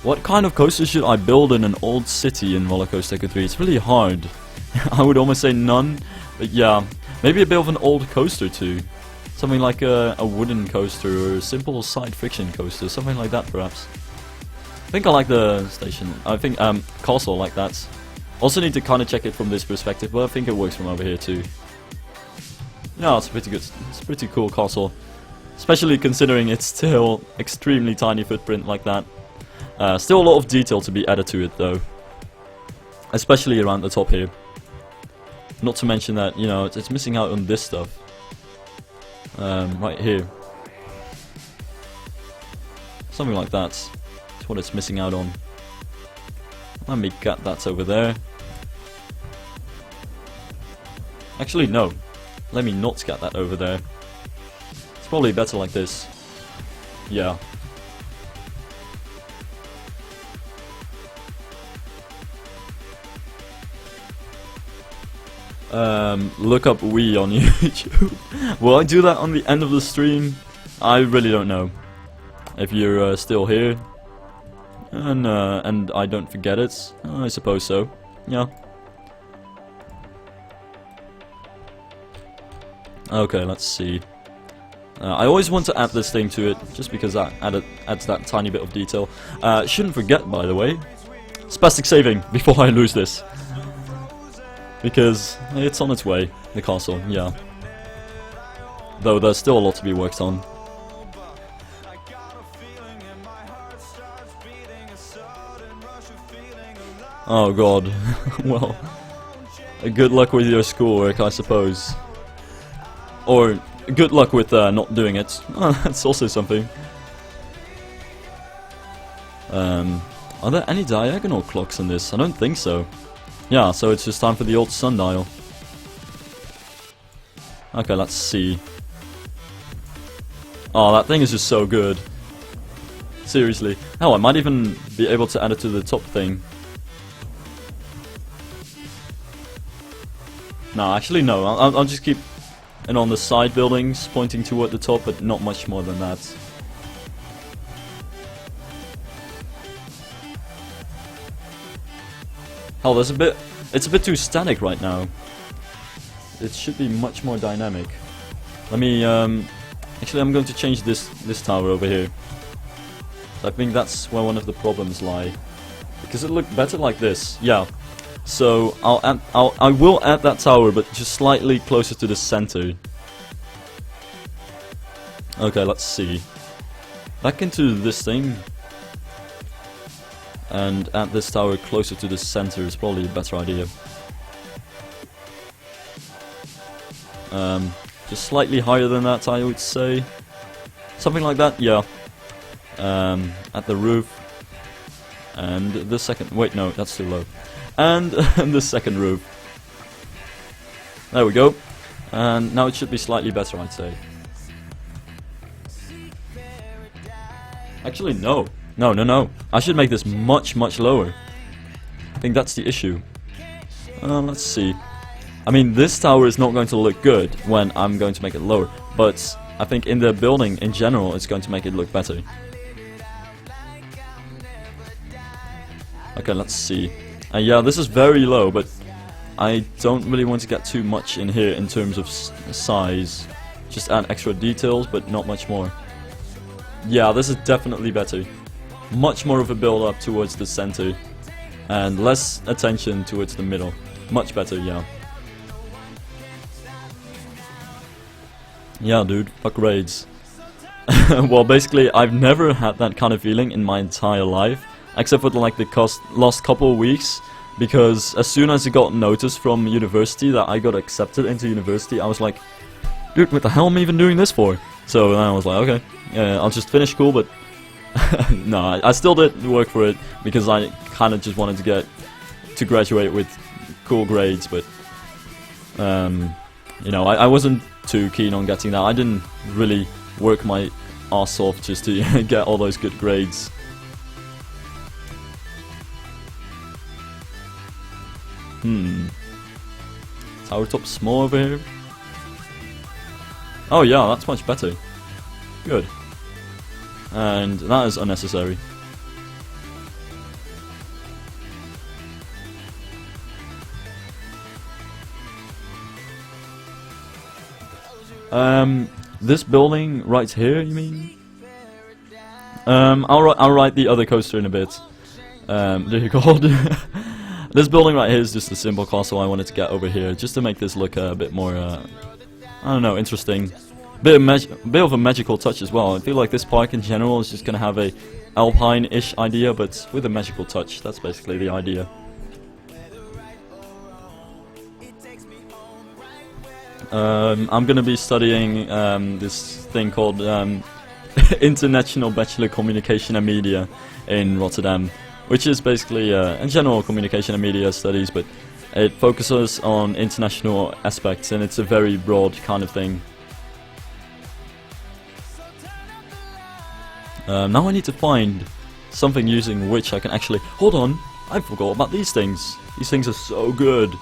What kind of coaster should I build in an old city in Roller Coaster Tycoon 3? It's really hard. I would almost say none, but yeah. Maybe a bit of an old coaster too. Something like a wooden coaster or a simple side friction coaster, something like that perhaps. I think I like the station. I think castle like that. Also need to kind of check it from this perspective, but I think it works from over here too. Yeah, it's pretty good. It's a pretty cool castle, especially considering it's still extremely tiny footprint like that. Still a lot of detail to be added to it though, especially around the top here. Not to mention that, you know, it's missing out on this stuff. Right here. Something like that. That's what it's missing out on. Let me get that over there. Actually, no. Let me not get that over there. It's probably better like this. Yeah. Look up Wii on YouTube. Will I do that on the end of the stream? I really don't know. If you're still here, and I don't forget it, I suppose so. Yeah. Okay, let's see. I always want to add this thing to it, just because that adds that tiny bit of detail. Shouldn't forget, by the way, spastic saving before I lose this. Because it's on its way, the castle, yeah. Though there's still a lot to be worked on. Oh god, well, good luck with your schoolwork, I suppose. Or, good luck with not doing it. That's also something. Are there any diagonal clocks in this? I don't think so. Yeah, so it's just time for the old sundial. Okay, let's see. Oh, that thing is just so good. Seriously. Hell, I might even be able to add it to the top thing. No, actually no. I'll just keep it on the side buildings, pointing toward the top, but not much more than that. Hell, there's it's a bit too static right now. It should be much more dynamic. Let me, actually I'm going to change this tower over here. I think that's where one of the problems lie. Because it looked better like this, yeah. So I will add that tower, but just slightly closer to the center. Okay, let's see. Back into this thing. And add this tower closer to the center is probably a better idea. Just slightly higher than that, I would say. Something like that, yeah. At the roof. And the second... Wait, no, that's too low. And the second roof. There we go. And now it should be slightly better, I'd say. Actually, no. No. I should make this much lower. I think that's the issue. Let's see. I mean, this tower is not going to look good when I'm going to make it lower. But I think in the building in general, it's going to make it look better. Okay, let's see. Yeah, this is very low, but I don't really want to get too much in here in terms of size. Just add extra details, but not much more. Yeah, this is definitely better. Much more of a build up towards the center, and less attention towards the middle. Much better, yeah. Yeah, dude, fuck raids. Well, basically, I've never had that kind of feeling in my entire life. Except for like the last couple of weeks, because as soon as I got notice from university that I got accepted into university, I was like, dude, what the hell am I even doing this for? So then I was like, okay, I'll just finish school, but no, I still did work for it, because I kind of just wanted to graduate with cool grades, but you know, I wasn't too keen on getting that. I didn't really work my ass off just to get all those good grades. Tower top small over here. Oh yeah, that's much better. Good. And that is unnecessary. This building right here, you mean? I'll write the other coaster in a bit. They're called. This building right here is just a simple castle I wanted to get over here, just to make this look a bit more, I don't know, interesting. Bit of a magical touch as well. I feel like this park in general is just gonna have a Alpine-ish idea, but with a magical touch. That's basically the idea. I'm gonna be studying this thing called International Bachelor Communication and Media in Rotterdam, which is basically in general communication and media studies, but it focuses on international aspects, and it's a very broad kind of thing. Now I need to find something using which I can actually... Hold on! I forgot about these things! These things are so good!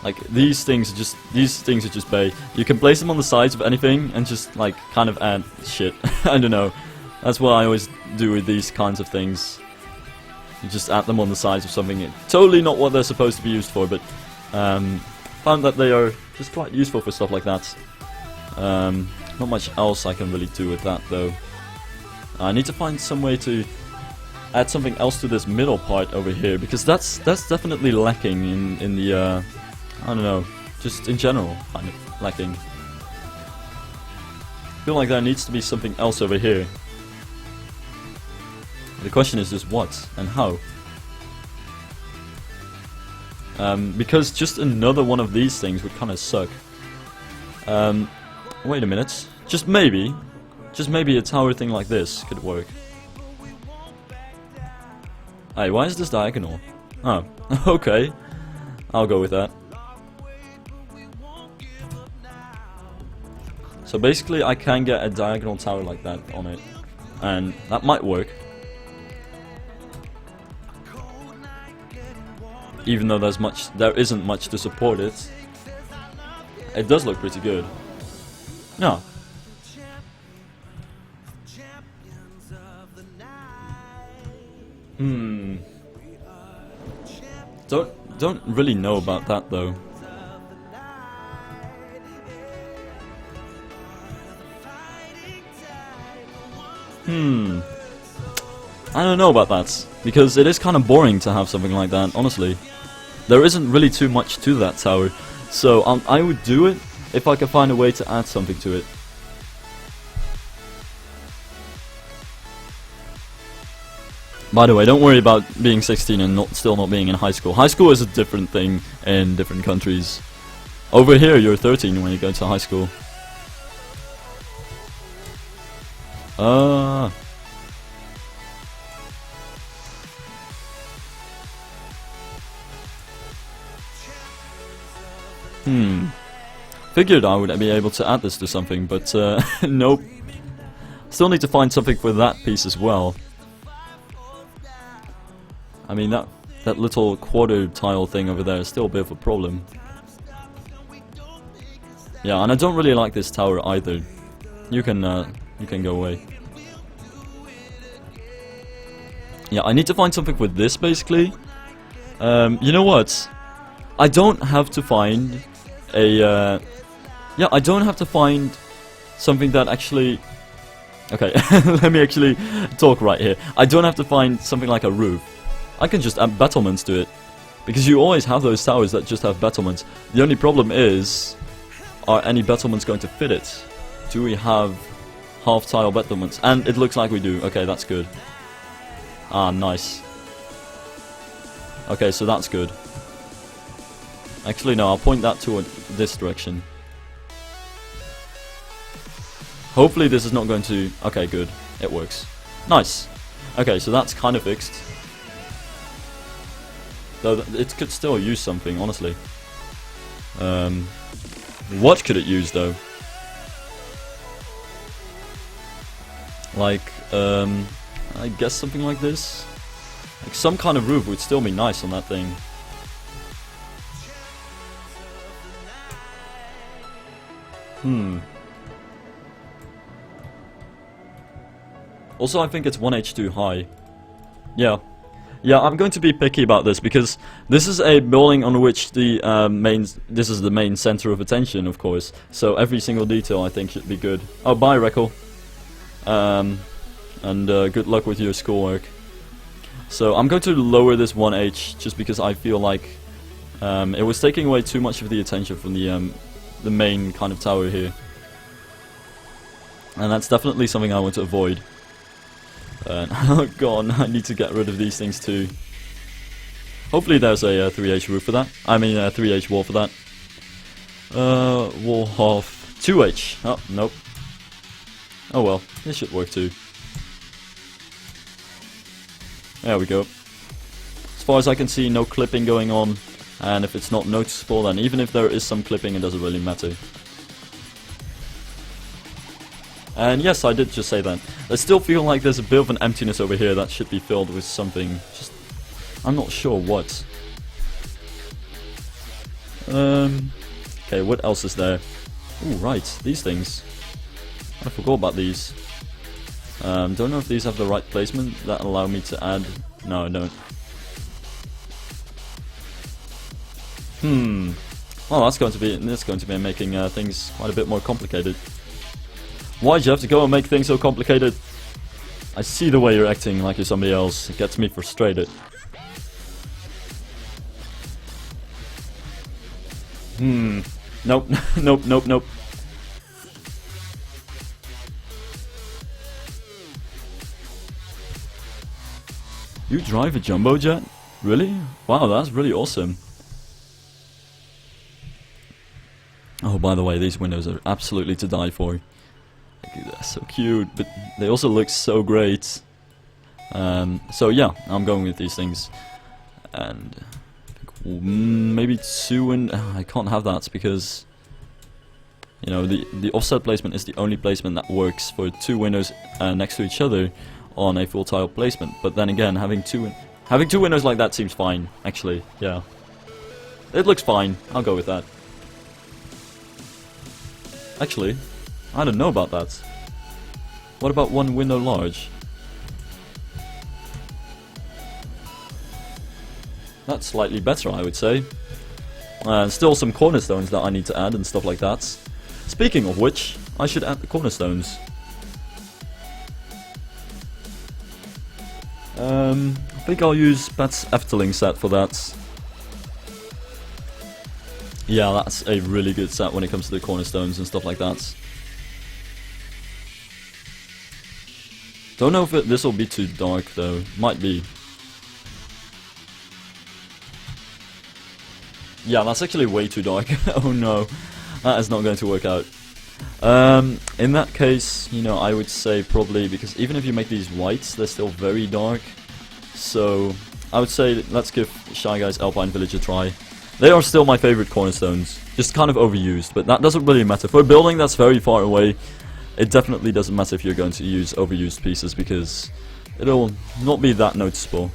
Like, these things are just bay. You can place them on the sides of anything and just, like, kind of add shit. I don't know. That's what I always do with these kinds of things. You just add them on the sides of something. Totally not what they're supposed to be used for, but found that they are just quite useful for stuff like that. not much else I can really do with that though. I need to find some way to add something else to this middle part over here, because that's definitely lacking in the I don't know, just in general kind of lacking. I feel like there needs to be something else over here. The question is just what and how. Because just another one of these things would kind of suck. Wait a minute. Just maybe a tower thing like this could work. Hey, why is this diagonal? Oh, okay. I'll go with that. So basically I can get a diagonal tower like that on it. And that might work. Even though there isn't much to support it. It does look pretty good. No. Don't really know about that though. I don't know about that, because it is kind of boring to have something like that, honestly. There isn't really too much to that tower, so I would do it if I could find a way to add something to it. By the way, don't worry about being 16 and still not being in high school. High school is a different thing in different countries. Over here, you're 13 when you go to high school. Figured I would be able to add this to something, but nope. Still need to find something for that piece as well. I mean, that little quarter tile thing over there is still a bit of a problem. Yeah, and I don't really like this tower either. You can go away. Yeah, I need to find something with this basically. You know what? I don't have to find a yeah, I don't have to find something that actually... Okay, let me actually talk right here. I don't have to find something like a roof. I can just add battlements to it. Because you always have those towers that just have battlements. The only problem is, are any battlements going to fit it? Do we have half-tile battlements? And it looks like we do. Okay, that's good. Ah, nice. Okay, so that's good. Actually, no, I'll point that toward this direction. Hopefully this is not going to... Okay, good. It works. Nice. Okay, so that's kind of fixed. Though it could still use something, honestly. What could it use, though? Like, I guess something like this? Like, some kind of roof would still be nice on that thing. Also, I think it's 1H too high. Yeah. Yeah, I'm going to be picky about this, because this is a building on which the this is the main center of attention, of course. So every single detail, I think, should be good. Oh, bye, Reckle. And good luck with your schoolwork. So I'm going to lower this 1H, just because I feel like it was taking away too much of the attention from the main kind of tower here. And that's definitely something I want to avoid. Oh god, I need to get rid of these things too. Hopefully there's a 3H roof for that. I mean a 3H wall for that. Wall half 2H. Oh, nope. Oh well, this should work too. There we go. As far as I can see, no clipping going on. And if it's not noticeable, then even if there is some clipping, it doesn't really matter. And yes, I did just say that. I still feel like there's a bit of an emptiness over here that should be filled with something. Just, I'm not sure what. Okay, what else is there? Ooh, right, these things. I forgot about these. Don't know if these have the right placement that allow me to add. No, I don't. Well, that's going to be making things quite a bit more complicated. Why'd you have to go and make things so complicated? I see the way you're acting like you're somebody else. It gets me frustrated. Nope, nope, nope, nope. You drive a jumbo jet? Really? Wow, that's really awesome. Oh, by the way, these windows are absolutely to die for. They're so cute, but they also look so great. So yeah, I'm going with these things. And maybe 2 and... I can't have that because... You know, the offset placement is the only placement that works for 2 windows next to each other on a full tile placement. But then again, having two windows like that seems fine, actually, yeah. It looks fine, I'll go with that. Actually, I don't know about that. What about 1 window large? That's slightly better, I would say. Still some cornerstones that I need to add and stuff like that. Speaking of which, I should add the cornerstones. I think I'll use Pat's Efteling set for that. Yeah, that's a really good set when it comes to the cornerstones and stuff like that. Don't know if this will be too dark though. Might be. Yeah, that's actually way too dark. Oh no, that is not going to work out. In that case, you know, I would say probably, because even if you make these whites, they're still very dark. So I would say let's give Shy Guy's Alpine Village a try. They are still my favorite cornerstones, just kind of overused, but that doesn't really matter. For a building that's very far away, it definitely doesn't matter if you're going to use overused pieces, because it'll not be that noticeable.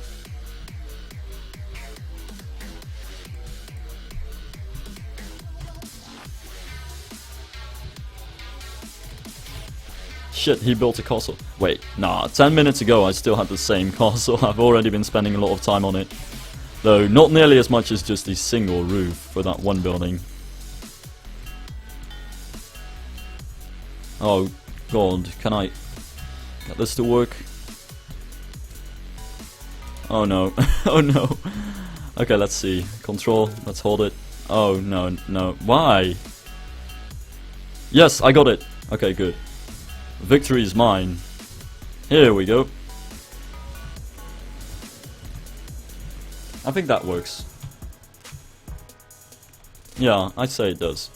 Shit, he built a castle. Wait, nah, 10 minutes ago I still had the same castle. I've already been spending a lot of time on it. Though, not nearly as much as just the single roof for that one building. Oh god, can I get this to work? Oh no, oh no. Okay, let's see. Control, let's hold it. Oh no, no, why? Yes, I got it. Okay, good. Victory is mine. Here we go. I think that works. Yeah, I'd say it does.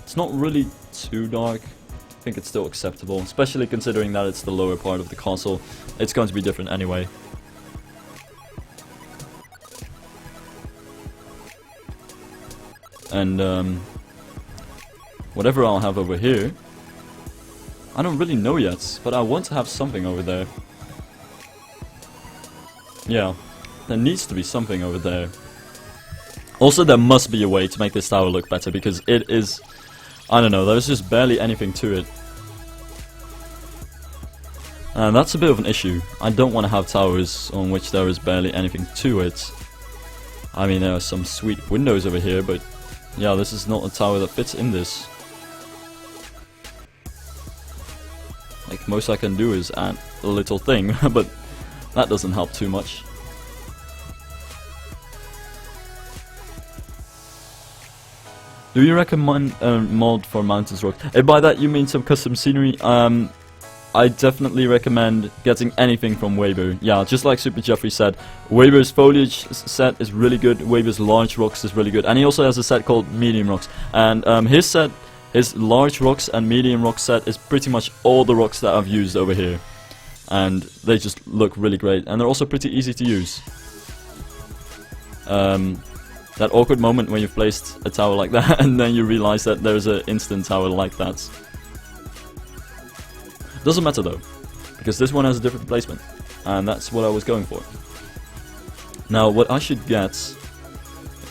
It's not really too dark. I think it's still acceptable, especially considering that it's the lower part of the castle. It's going to be different anyway. And whatever I'll have over here, I don't really know yet, but I want to have something over there. Yeah, there needs to be something over there. Also, there must be a way to make this tower look better, because it is... I don't know, there's just barely anything to it. And that's a bit of an issue. I don't want to have towers on which there is barely anything to it. I mean, there are some sweet windows over here, but... yeah, this is not a tower that fits in this. Like, most I can do is add a little thing, but that doesn't help too much. Do you recommend a mod for Mountains Rock? And by that you mean some custom scenery? I definitely recommend getting anything from Weber. Yeah, just like Super Jeffrey said, Weber's foliage set is really good, Weber's large rocks is really good, and he also has a set called medium rocks. And his set, his large rocks and medium rock set, is pretty much all the rocks that I've used over here. And they just look really great, and they're also pretty easy to use. That awkward moment when you've placed a tower like that, and then you realize that there's an instant tower like that. Doesn't matter though, because this one has a different placement, and that's what I was going for. Now what I should get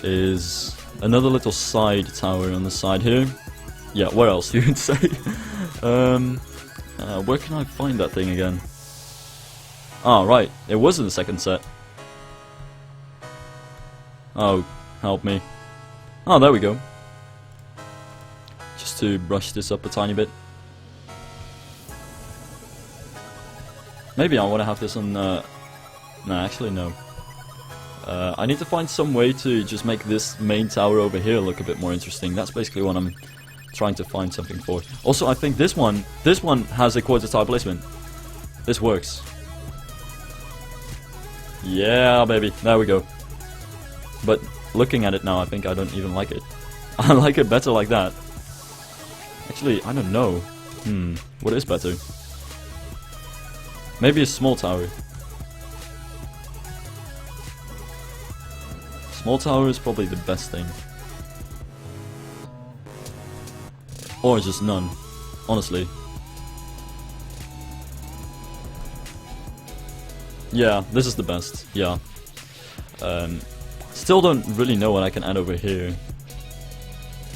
is another little side tower on the side here. Yeah, where else you would say? Where can I find that thing again? Ah, right, it was in the second set. Oh, help me. Oh, there we go. Just to brush this up a tiny bit. Maybe I want to have this on... no, actually no. I need to find some way to just make this main tower over here look a bit more interesting. That's basically what I'm trying to find something for. Also, I think this one has a quarter tower placement. This works. Yeah, baby, there we go. But looking at it now, I think I don't even like it. I like it better like that. Actually, I don't know. What is better? Maybe a small tower. Small tower is probably the best thing. Or just none, honestly. Yeah, this is the best, yeah. Still don't really know what I can add over here.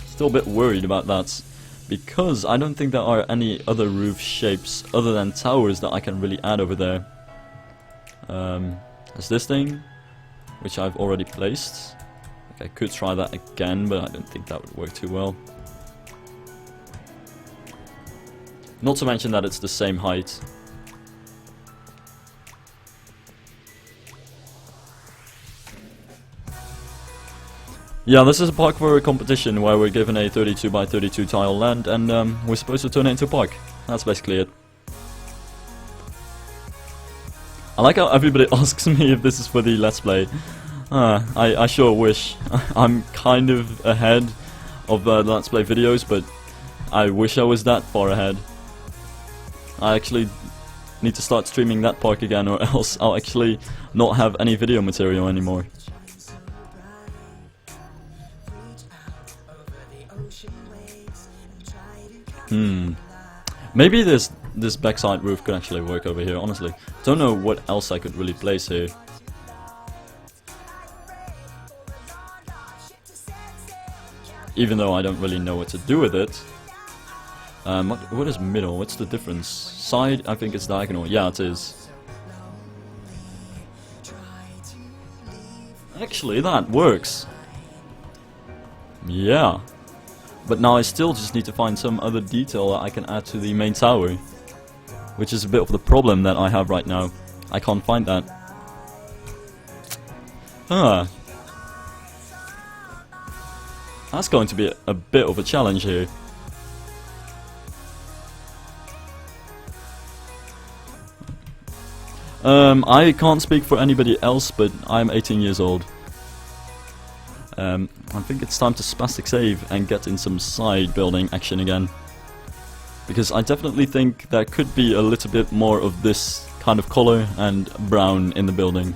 Still a bit worried about that. Because I don't think there are any other roof shapes other than towers that I can really add over there. There's this thing, which I've already placed. I could try that again, but I don't think that would work too well. Not to mention that it's the same height. Yeah, this is a park for a competition where we're given a 32 by 32 tile land and we're supposed to turn it into a park. That's basically it. I like how everybody asks me if this is for the Let's Play. I sure wish. I'm kind of ahead of Let's Play videos, but I wish I was that far ahead. I actually need to start streaming that park again, or else I'll actually not have any video material anymore. Maybe this backside roof could actually work over here, honestly. Don't know what else I could really place here. Even though I don't really know what to do with it. What is middle? What's the difference? Side, I think it's diagonal. Yeah, it is. Actually, that works. Yeah. But now I still just need to find some other detail that I can add to the main tower. Which is a bit of the problem that I have right now. I can't find that. That's going to be a bit of a challenge here. I can't speak for anybody else, but I'm 18 years old. I think it's time to spastic save and get in some side building action again. Because I definitely think there could be a little bit more of this kind of color and brown in the building.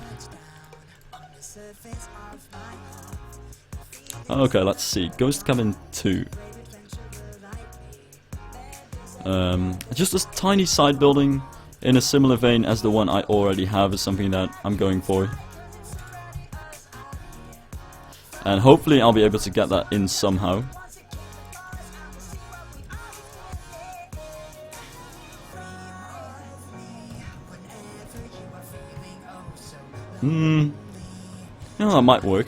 Okay, let's see. Ghost Cabin 2. Just a tiny side building in a similar vein as the one I already have is something that I'm going for. And hopefully I'll be able to get that in somehow. Yeah, that might work.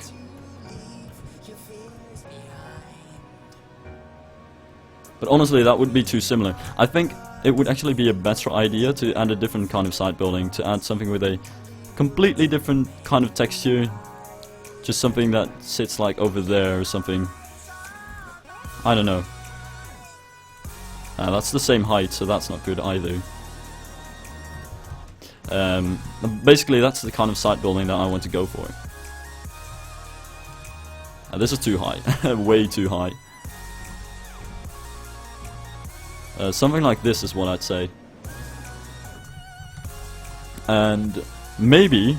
But honestly, that would be too similar. I think it would actually be a better idea to add a different kind of side building, to add something with a completely different kind of texture. Just something that sits like over there or something. I don't know. That's the same height, so that's not good either. Basically, that's the kind of side building that I want to go for. This is too high. Way too high. Something like this is what I'd say. And maybe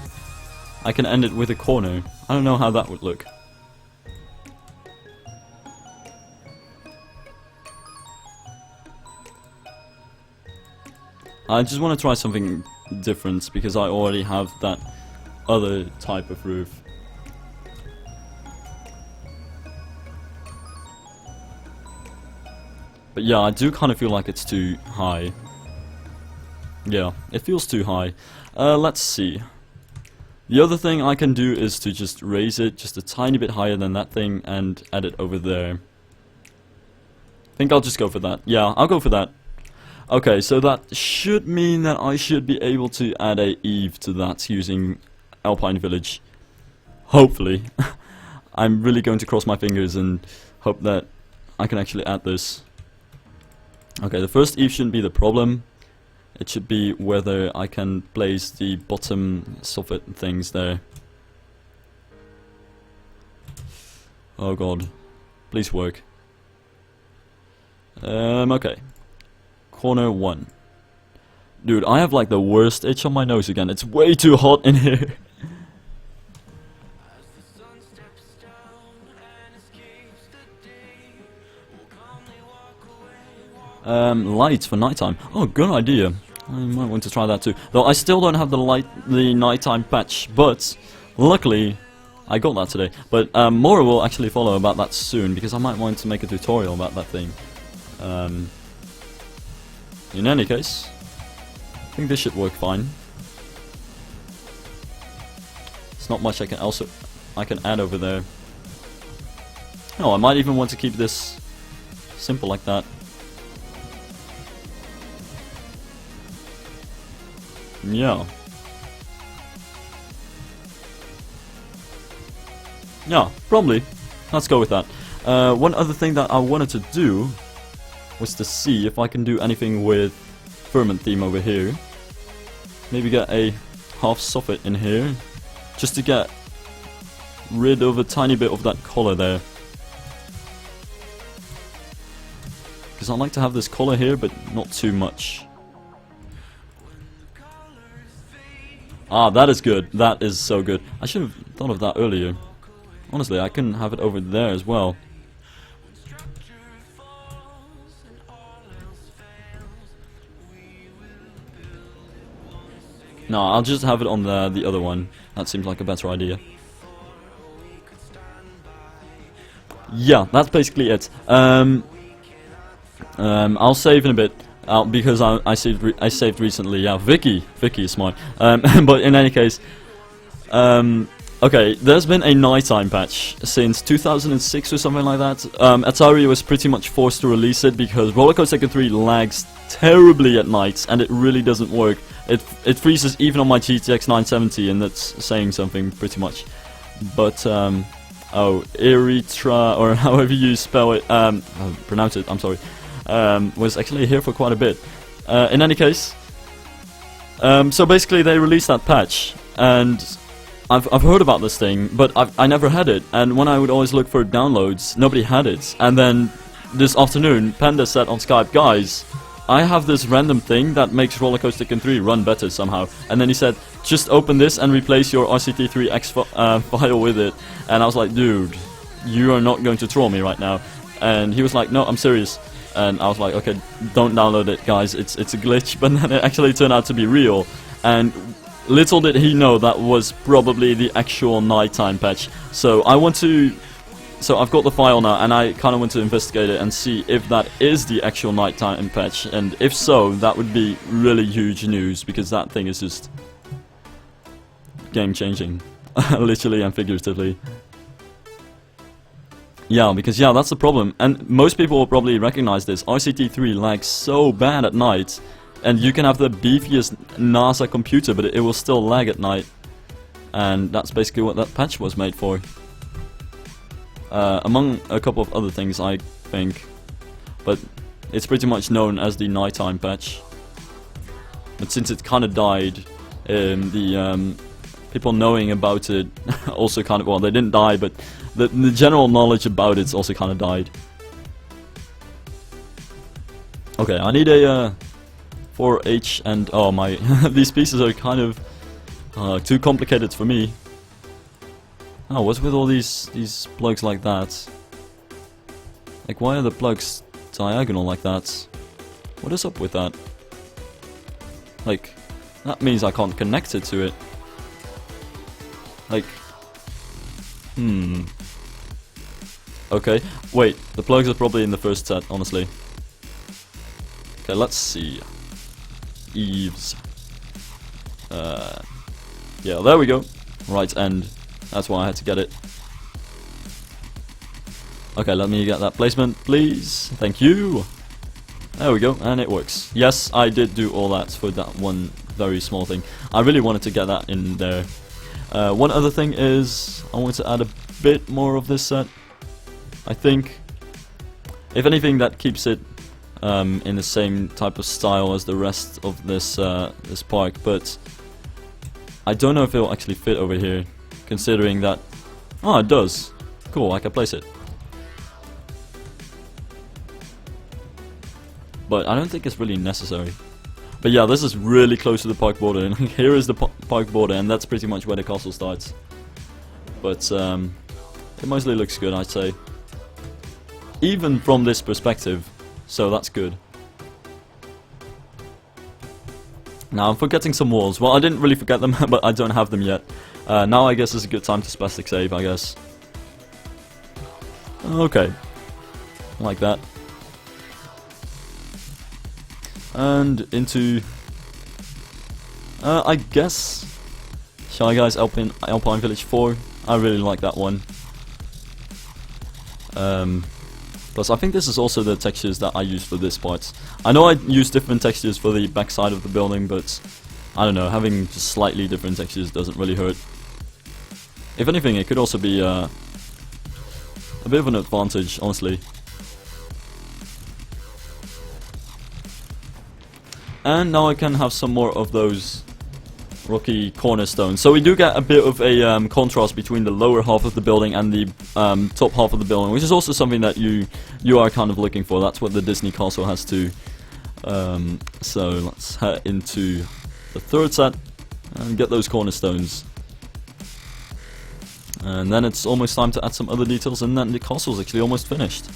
I can end it with a corner. I don't know how that would look. I just want to try something different because I already have that other type of roof. But yeah, I do kind of feel like it's too high. Yeah, it feels too high. Let's see. The other thing I can do is to just raise it just a tiny bit higher than that thing and add it over there. I think I'll just go for that. Yeah, I'll go for that. Okay, so that should mean that I should be able to add a eave to that using Alpine Village. Hopefully. I'm really going to cross my fingers and hope that I can actually add this. Okay, the first eave shouldn't be the problem. It should be whether I can place the bottom soffit things there. Oh god. Please work. Okay. Corner 1. Dude, I have like the worst itch on my nose again. It's way too hot in here. Lights for nighttime. Oh, good idea. I might want to try that too. Though I still don't have the nighttime patch, but luckily I got that today. But more will actually follow about that soon, because I might want to make a tutorial about that thing. In any case, I think this should work fine. It's not much I can add over there. Oh, I might even want to keep this simple like that. Yeah. Yeah, probably. Let's go with that. One other thing that I wanted to do was to see if I can do anything with Ferment theme over here. Maybe get a half soffit in here, just to get rid of a tiny bit of that color there. Because I like to have this color here, but not too much. Ah, that is good. That is so good. I should have thought of that earlier. Honestly, I can have it over there as well. No, I'll just have it on the other one. That seems like a better idea. Yeah, that's basically it. I'll save in a bit. Because I saved recently. Yeah, Vicky is smart. But in any case, okay, there's been a nighttime patch since 2006 or something like that. Atari was pretty much forced to release it because Roller Coaster Tycoon 3 lags terribly at night, and it really doesn't work. It freezes even on my GTX 970, and that's saying something pretty much. But oh, Erythra, or however you spell it, pronounce it. I'm sorry. Was actually here for quite a bit. In any case, so basically they released that patch, and I've heard about this thing, but I never had it. And when I would always look for downloads, nobody had it. And then this afternoon, Panda said on Skype, guys, I have this random thing that makes Roller Coaster Tycoon 3 run better somehow. And then he said, just open this and replace your RCT3 file with it. And I was like, dude, you are not going to troll me right now. And he was like, no, I'm serious. And I was like, okay, don't download it, guys, it's a glitch. But then it actually turned out to be real. And little did he know that was probably the actual nighttime patch. So I've got the file now, and I kind of want to investigate it and see if that is the actual nighttime patch. And if so, that would be really huge news, because that thing is just game changing, literally and figuratively. Yeah, because that's the problem, and most people will probably recognize this. RCT3 lags so bad at night, and you can have the beefiest NASA computer, but it will still lag at night. And that's basically what that patch was made for. Among a couple of other things, I think. But it's pretty much known as the nighttime patch. But since it kind of died, the people knowing about it also kind of, well, they didn't die, but the general knowledge about it's also kind of died. Okay, I need a 4H, and oh my, these pieces are kind of too complicated for me. Oh, what's with all these plugs like that? Like, why are the plugs diagonal like that? What is up with that? Like, that means I can't connect it to it. Like, okay, wait, the plugs are probably in the first set, honestly. Okay, let's see. Eaves. Yeah, there we go. right end. That's why I had to get it. Okay, let me get that placement, please. Thank you. There we go, and it works. Yes, I did do all that for that one very small thing. I really wanted to get that in there. One other thing is, I want to add a bit more of this set. I think, if anything, that keeps it in the same type of style as the rest of this this park, but I don't know if it'll actually fit over here, considering that... Oh, it does. Cool, I can place it. But I don't think it's really necessary. But yeah, this is really close to the park border, and here is the park border, and that's pretty much where the castle starts. But it mostly looks good, I'd say. Even from this perspective, so that's good. Now I'm forgetting some walls. Well, I didn't really forget them, but I don't have them yet. Now I guess is a good time to spastic save, I guess. Okay. Like that. And into... I guess... Shy Guys Alpine Village 4. I really like that one. Plus I think this is also the textures that I use for this part. I know I use different textures for the backside of the building, but I don't know, having just slightly different textures doesn't really hurt. If anything, it could also be a bit of an advantage, honestly. And now I can have some more of those rocky cornerstones. So we do get a bit of a contrast between the lower half of the building and the top half of the building, which is also something that you are kind of looking for. That's what the Disney castle has too. So let's head into the third set and get those cornerstones. And then it's almost time to add some other details, and then the castle's actually almost finished.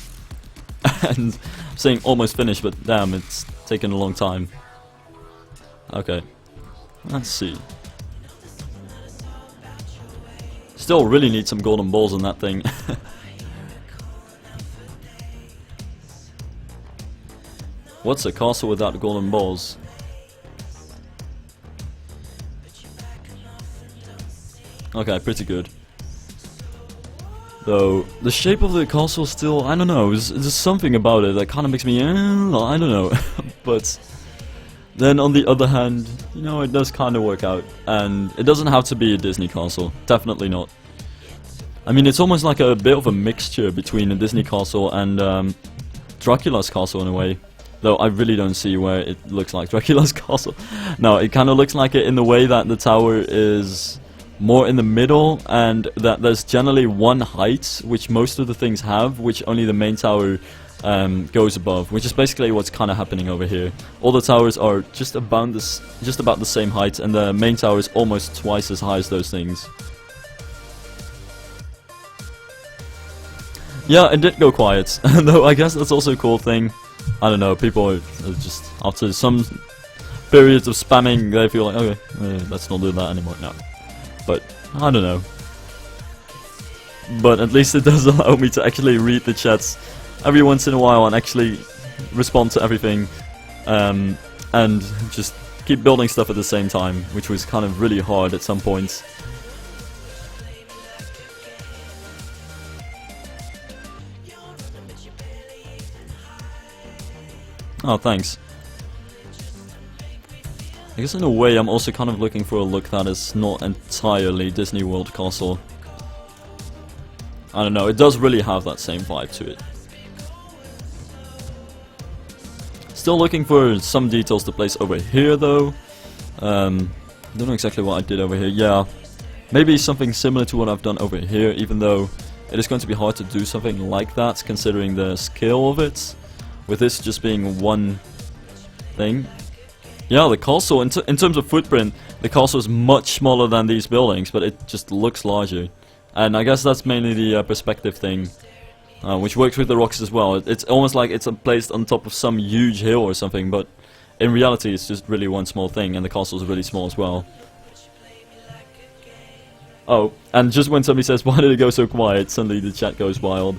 And I'm saying almost finished, but damn, it's taken a long time. Okay. Let's see. Still really need some golden balls on that thing. What's a castle without golden balls? Okay, pretty good. Though, the shape of the castle still, I don't know, there's something about it that kind of makes me, I don't know. But... then on the other hand, you know, it does kind of work out, and it doesn't have to be a Disney castle, definitely not. I mean, it's almost like a bit of a mixture between a Disney castle and Dracula's castle in a way. Though I really don't see where it looks like Dracula's castle. No, it kind of looks like it in the way that the tower is more in the middle, and that there's generally one height, which most of the things have, which only the main tower goes above, which is basically what's kind of happening over here. All the towers are just about the same height, and the main tower is almost twice as high as those things. Yeah, it did go quiet, though I guess that's also a cool thing. I don't know, people are just, after some periods of spamming, they feel like, okay, let's not do that anymore. No. But, I don't know. But at least it does allow me to actually read the chats every once in a while and actually respond to everything, and just keep building stuff at the same time, which was kind of really hard at some points. Oh, thanks. I guess in a way I'm also kind of looking for a look that is not entirely Disney World Castle. I don't know, it does really have that same vibe to it. Still looking for some details to place over here though. Don't know exactly what I did over here. Yeah, maybe something similar to what I've done over here, even though it is going to be hard to do something like that considering the scale of it, with this just being one thing. Yeah, the castle, in terms of footprint, the castle is much smaller than these buildings, but it just looks larger. And I guess that's mainly the perspective thing. Which works with the rocks as well. It's almost like it's placed on top of some huge hill or something, but in reality it's just really one small thing, and the castle is really small as well. Oh, and just when somebody says, why did it go so quiet, suddenly the chat goes wild.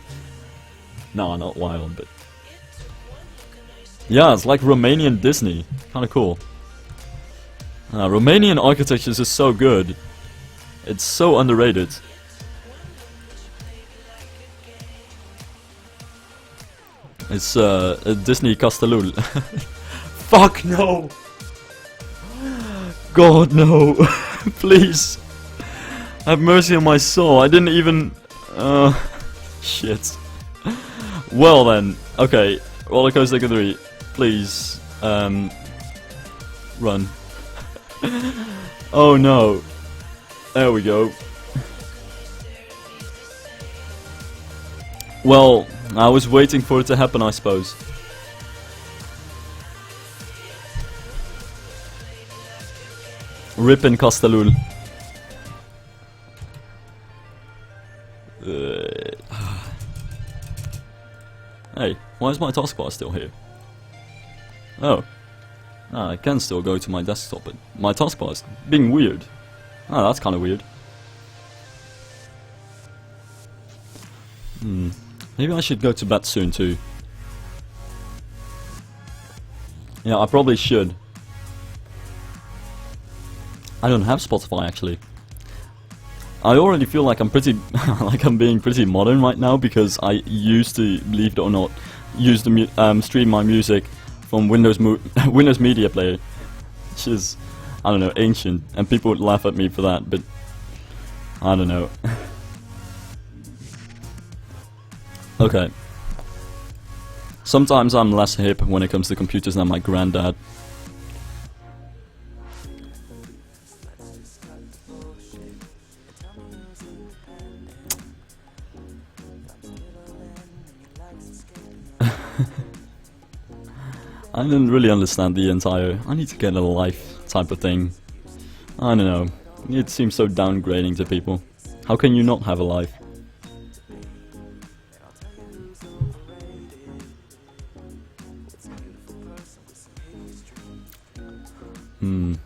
No, not wild, but... yeah, it's like Romanian Disney. Kinda cool. Romanian architecture is so good. It's so underrated. It's a Disney Castellul. Fuck no! God no! Please! Have mercy on my soul. I didn't even... shit. Well then, okay. Roller coaster 3. Please, run. Oh no. There we go. Well, I was waiting for it to happen, I suppose. Rip in Castellul. Hey, why is my taskbar still here? Oh. Ah, I can still go to my desktop, but my taskbar is being weird. Ah, that's kind of weird. Maybe I should go to bed soon too. Yeah, I probably should. I don't have Spotify actually. I already feel like I'm pretty, like I'm being pretty modern right now because I used to, believe it or not, use the stream my music from Windows Media Player, which is, I don't know, ancient, and people would laugh at me for that, but I don't know. Okay. Sometimes I'm less hip when it comes to computers than my granddad. I didn't really understand the entire I need to get a life type of thing. I don't know. It seems so downgrading to people. How can you not have a life?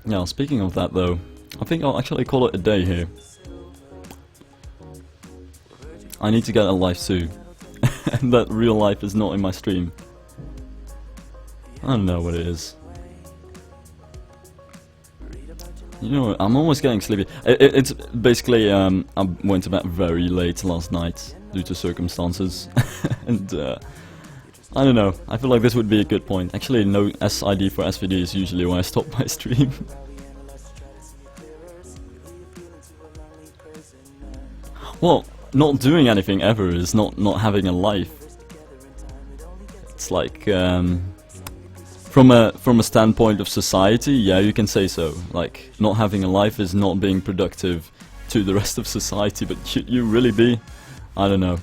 Yeah, speaking of that though, I think I'll actually call it a day here. I need to get a life too. And that real life is not in my stream. I don't know what it is. You know, I'm almost getting sleepy. It's basically, I went to bed very late last night due to circumstances. And, I don't know, I feel like this would be a good point. Actually, no SID for SVD is usually where I stop my stream. Well, not doing anything ever is not having a life. It's like, from a standpoint of society, yeah, you can say so. Like, not having a life is not being productive to the rest of society, but should you really be? I don't know.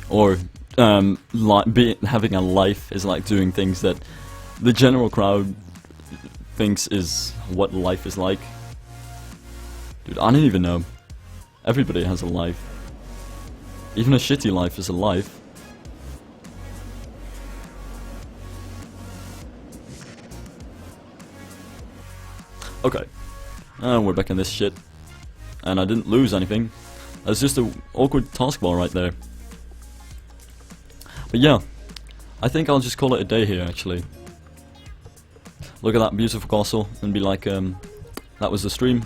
Or, having a life is like doing things that the general crowd thinks is what life is like. Dude, I don't even know. Everybody has a life. Even a shitty life is a life. Okay. And we're back in this shit. And I didn't lose anything. That's just an awkward taskbar right there. But yeah, I think I'll just call it a day here actually. Look at that beautiful castle and be like, that was the stream.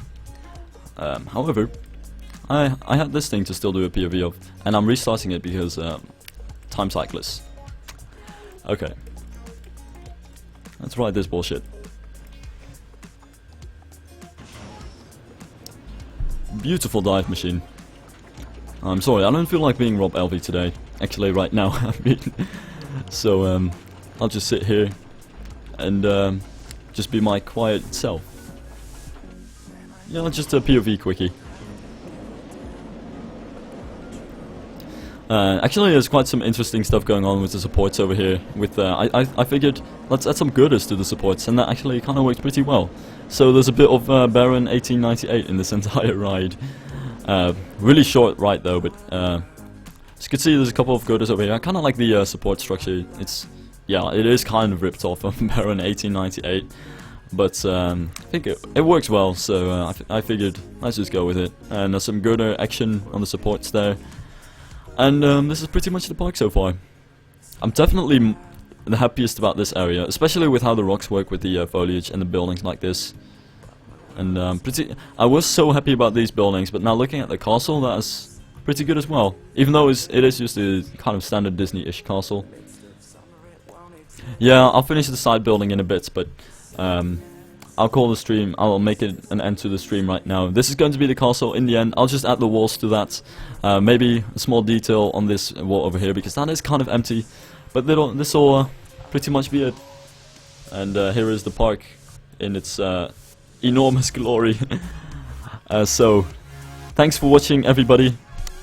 However, I had this thing to still do a POV of, and I'm restarting it because time cyclist. Okay, let's ride this bullshit. Beautiful dive machine. I'm sorry, I don't feel like being Rob Elvey today. Actually, right now, I mean. So, I'll just sit here and just be my quiet self. Yeah, just a POV quickie. Actually, there's quite some interesting stuff going on with the supports over here. With I figured let's add some girders to the supports, and that actually kind of works pretty well. So there's a bit of Baron 1898 in this entire ride. Really short ride though, but as you can see, there's a couple of girders over here. I kind of like the support structure. It's, yeah, it is kind of ripped off of Baron 1898, but I think it works well. So I figured let's just go with it. And there's some girder action on the supports there. And this is pretty much the park so far. I'm definitely the happiest about this area, especially with how the rocks work with the foliage and the buildings like this. And I was so happy about these buildings, but now looking at the castle, that's pretty good as well. Even though it is just a kind of standard Disney-ish castle. Yeah, I'll finish the side building in a bit, but I'll call the stream. I'll make it an end to the stream right now. This is going to be the castle in the end. I'll just add the walls to that. Maybe a small detail on this wall over here, because that is kind of empty. But this will pretty much be it. And here is the park in its enormous glory. So, thanks for watching, everybody.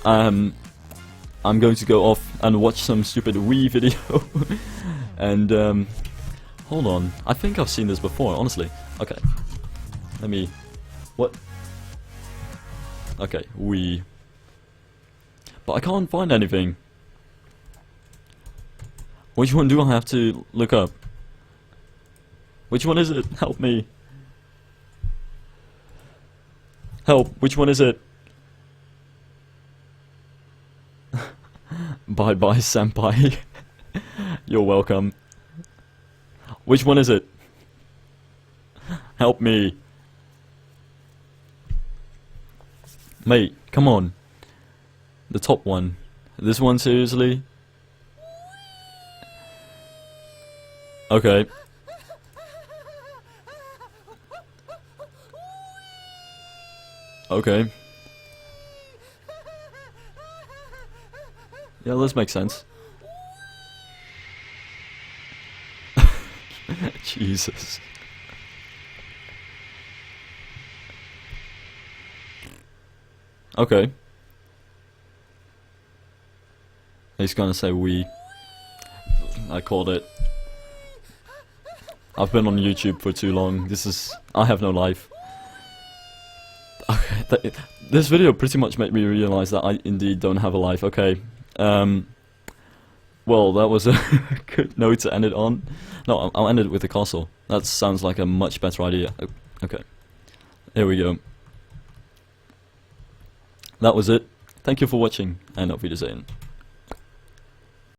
I'm going to go off and watch some stupid Wii video. And hold on, I think I've seen this before, honestly. Okay, let me... What? Okay, Wii. But I can't find anything. Which one do I have to look up? Which one is it? Help me. Help, which one is it? Bye bye, senpai. You're welcome. Which one is it? Help me. Mate, come on. The top one. This one, seriously? Okay. Okay. Yeah, this makes sense. Jesus. Okay. He's gonna say we. I called it. I've been on YouTube for too long. I have no life. Okay, this video pretty much made me realize that I indeed don't have a life. Okay. Well, that was a good note to end it on. No, I'll end it with the castle. That sounds like a much better idea. Okay. Here we go. That was it. Thank you for watching, and auf Wiedersehen.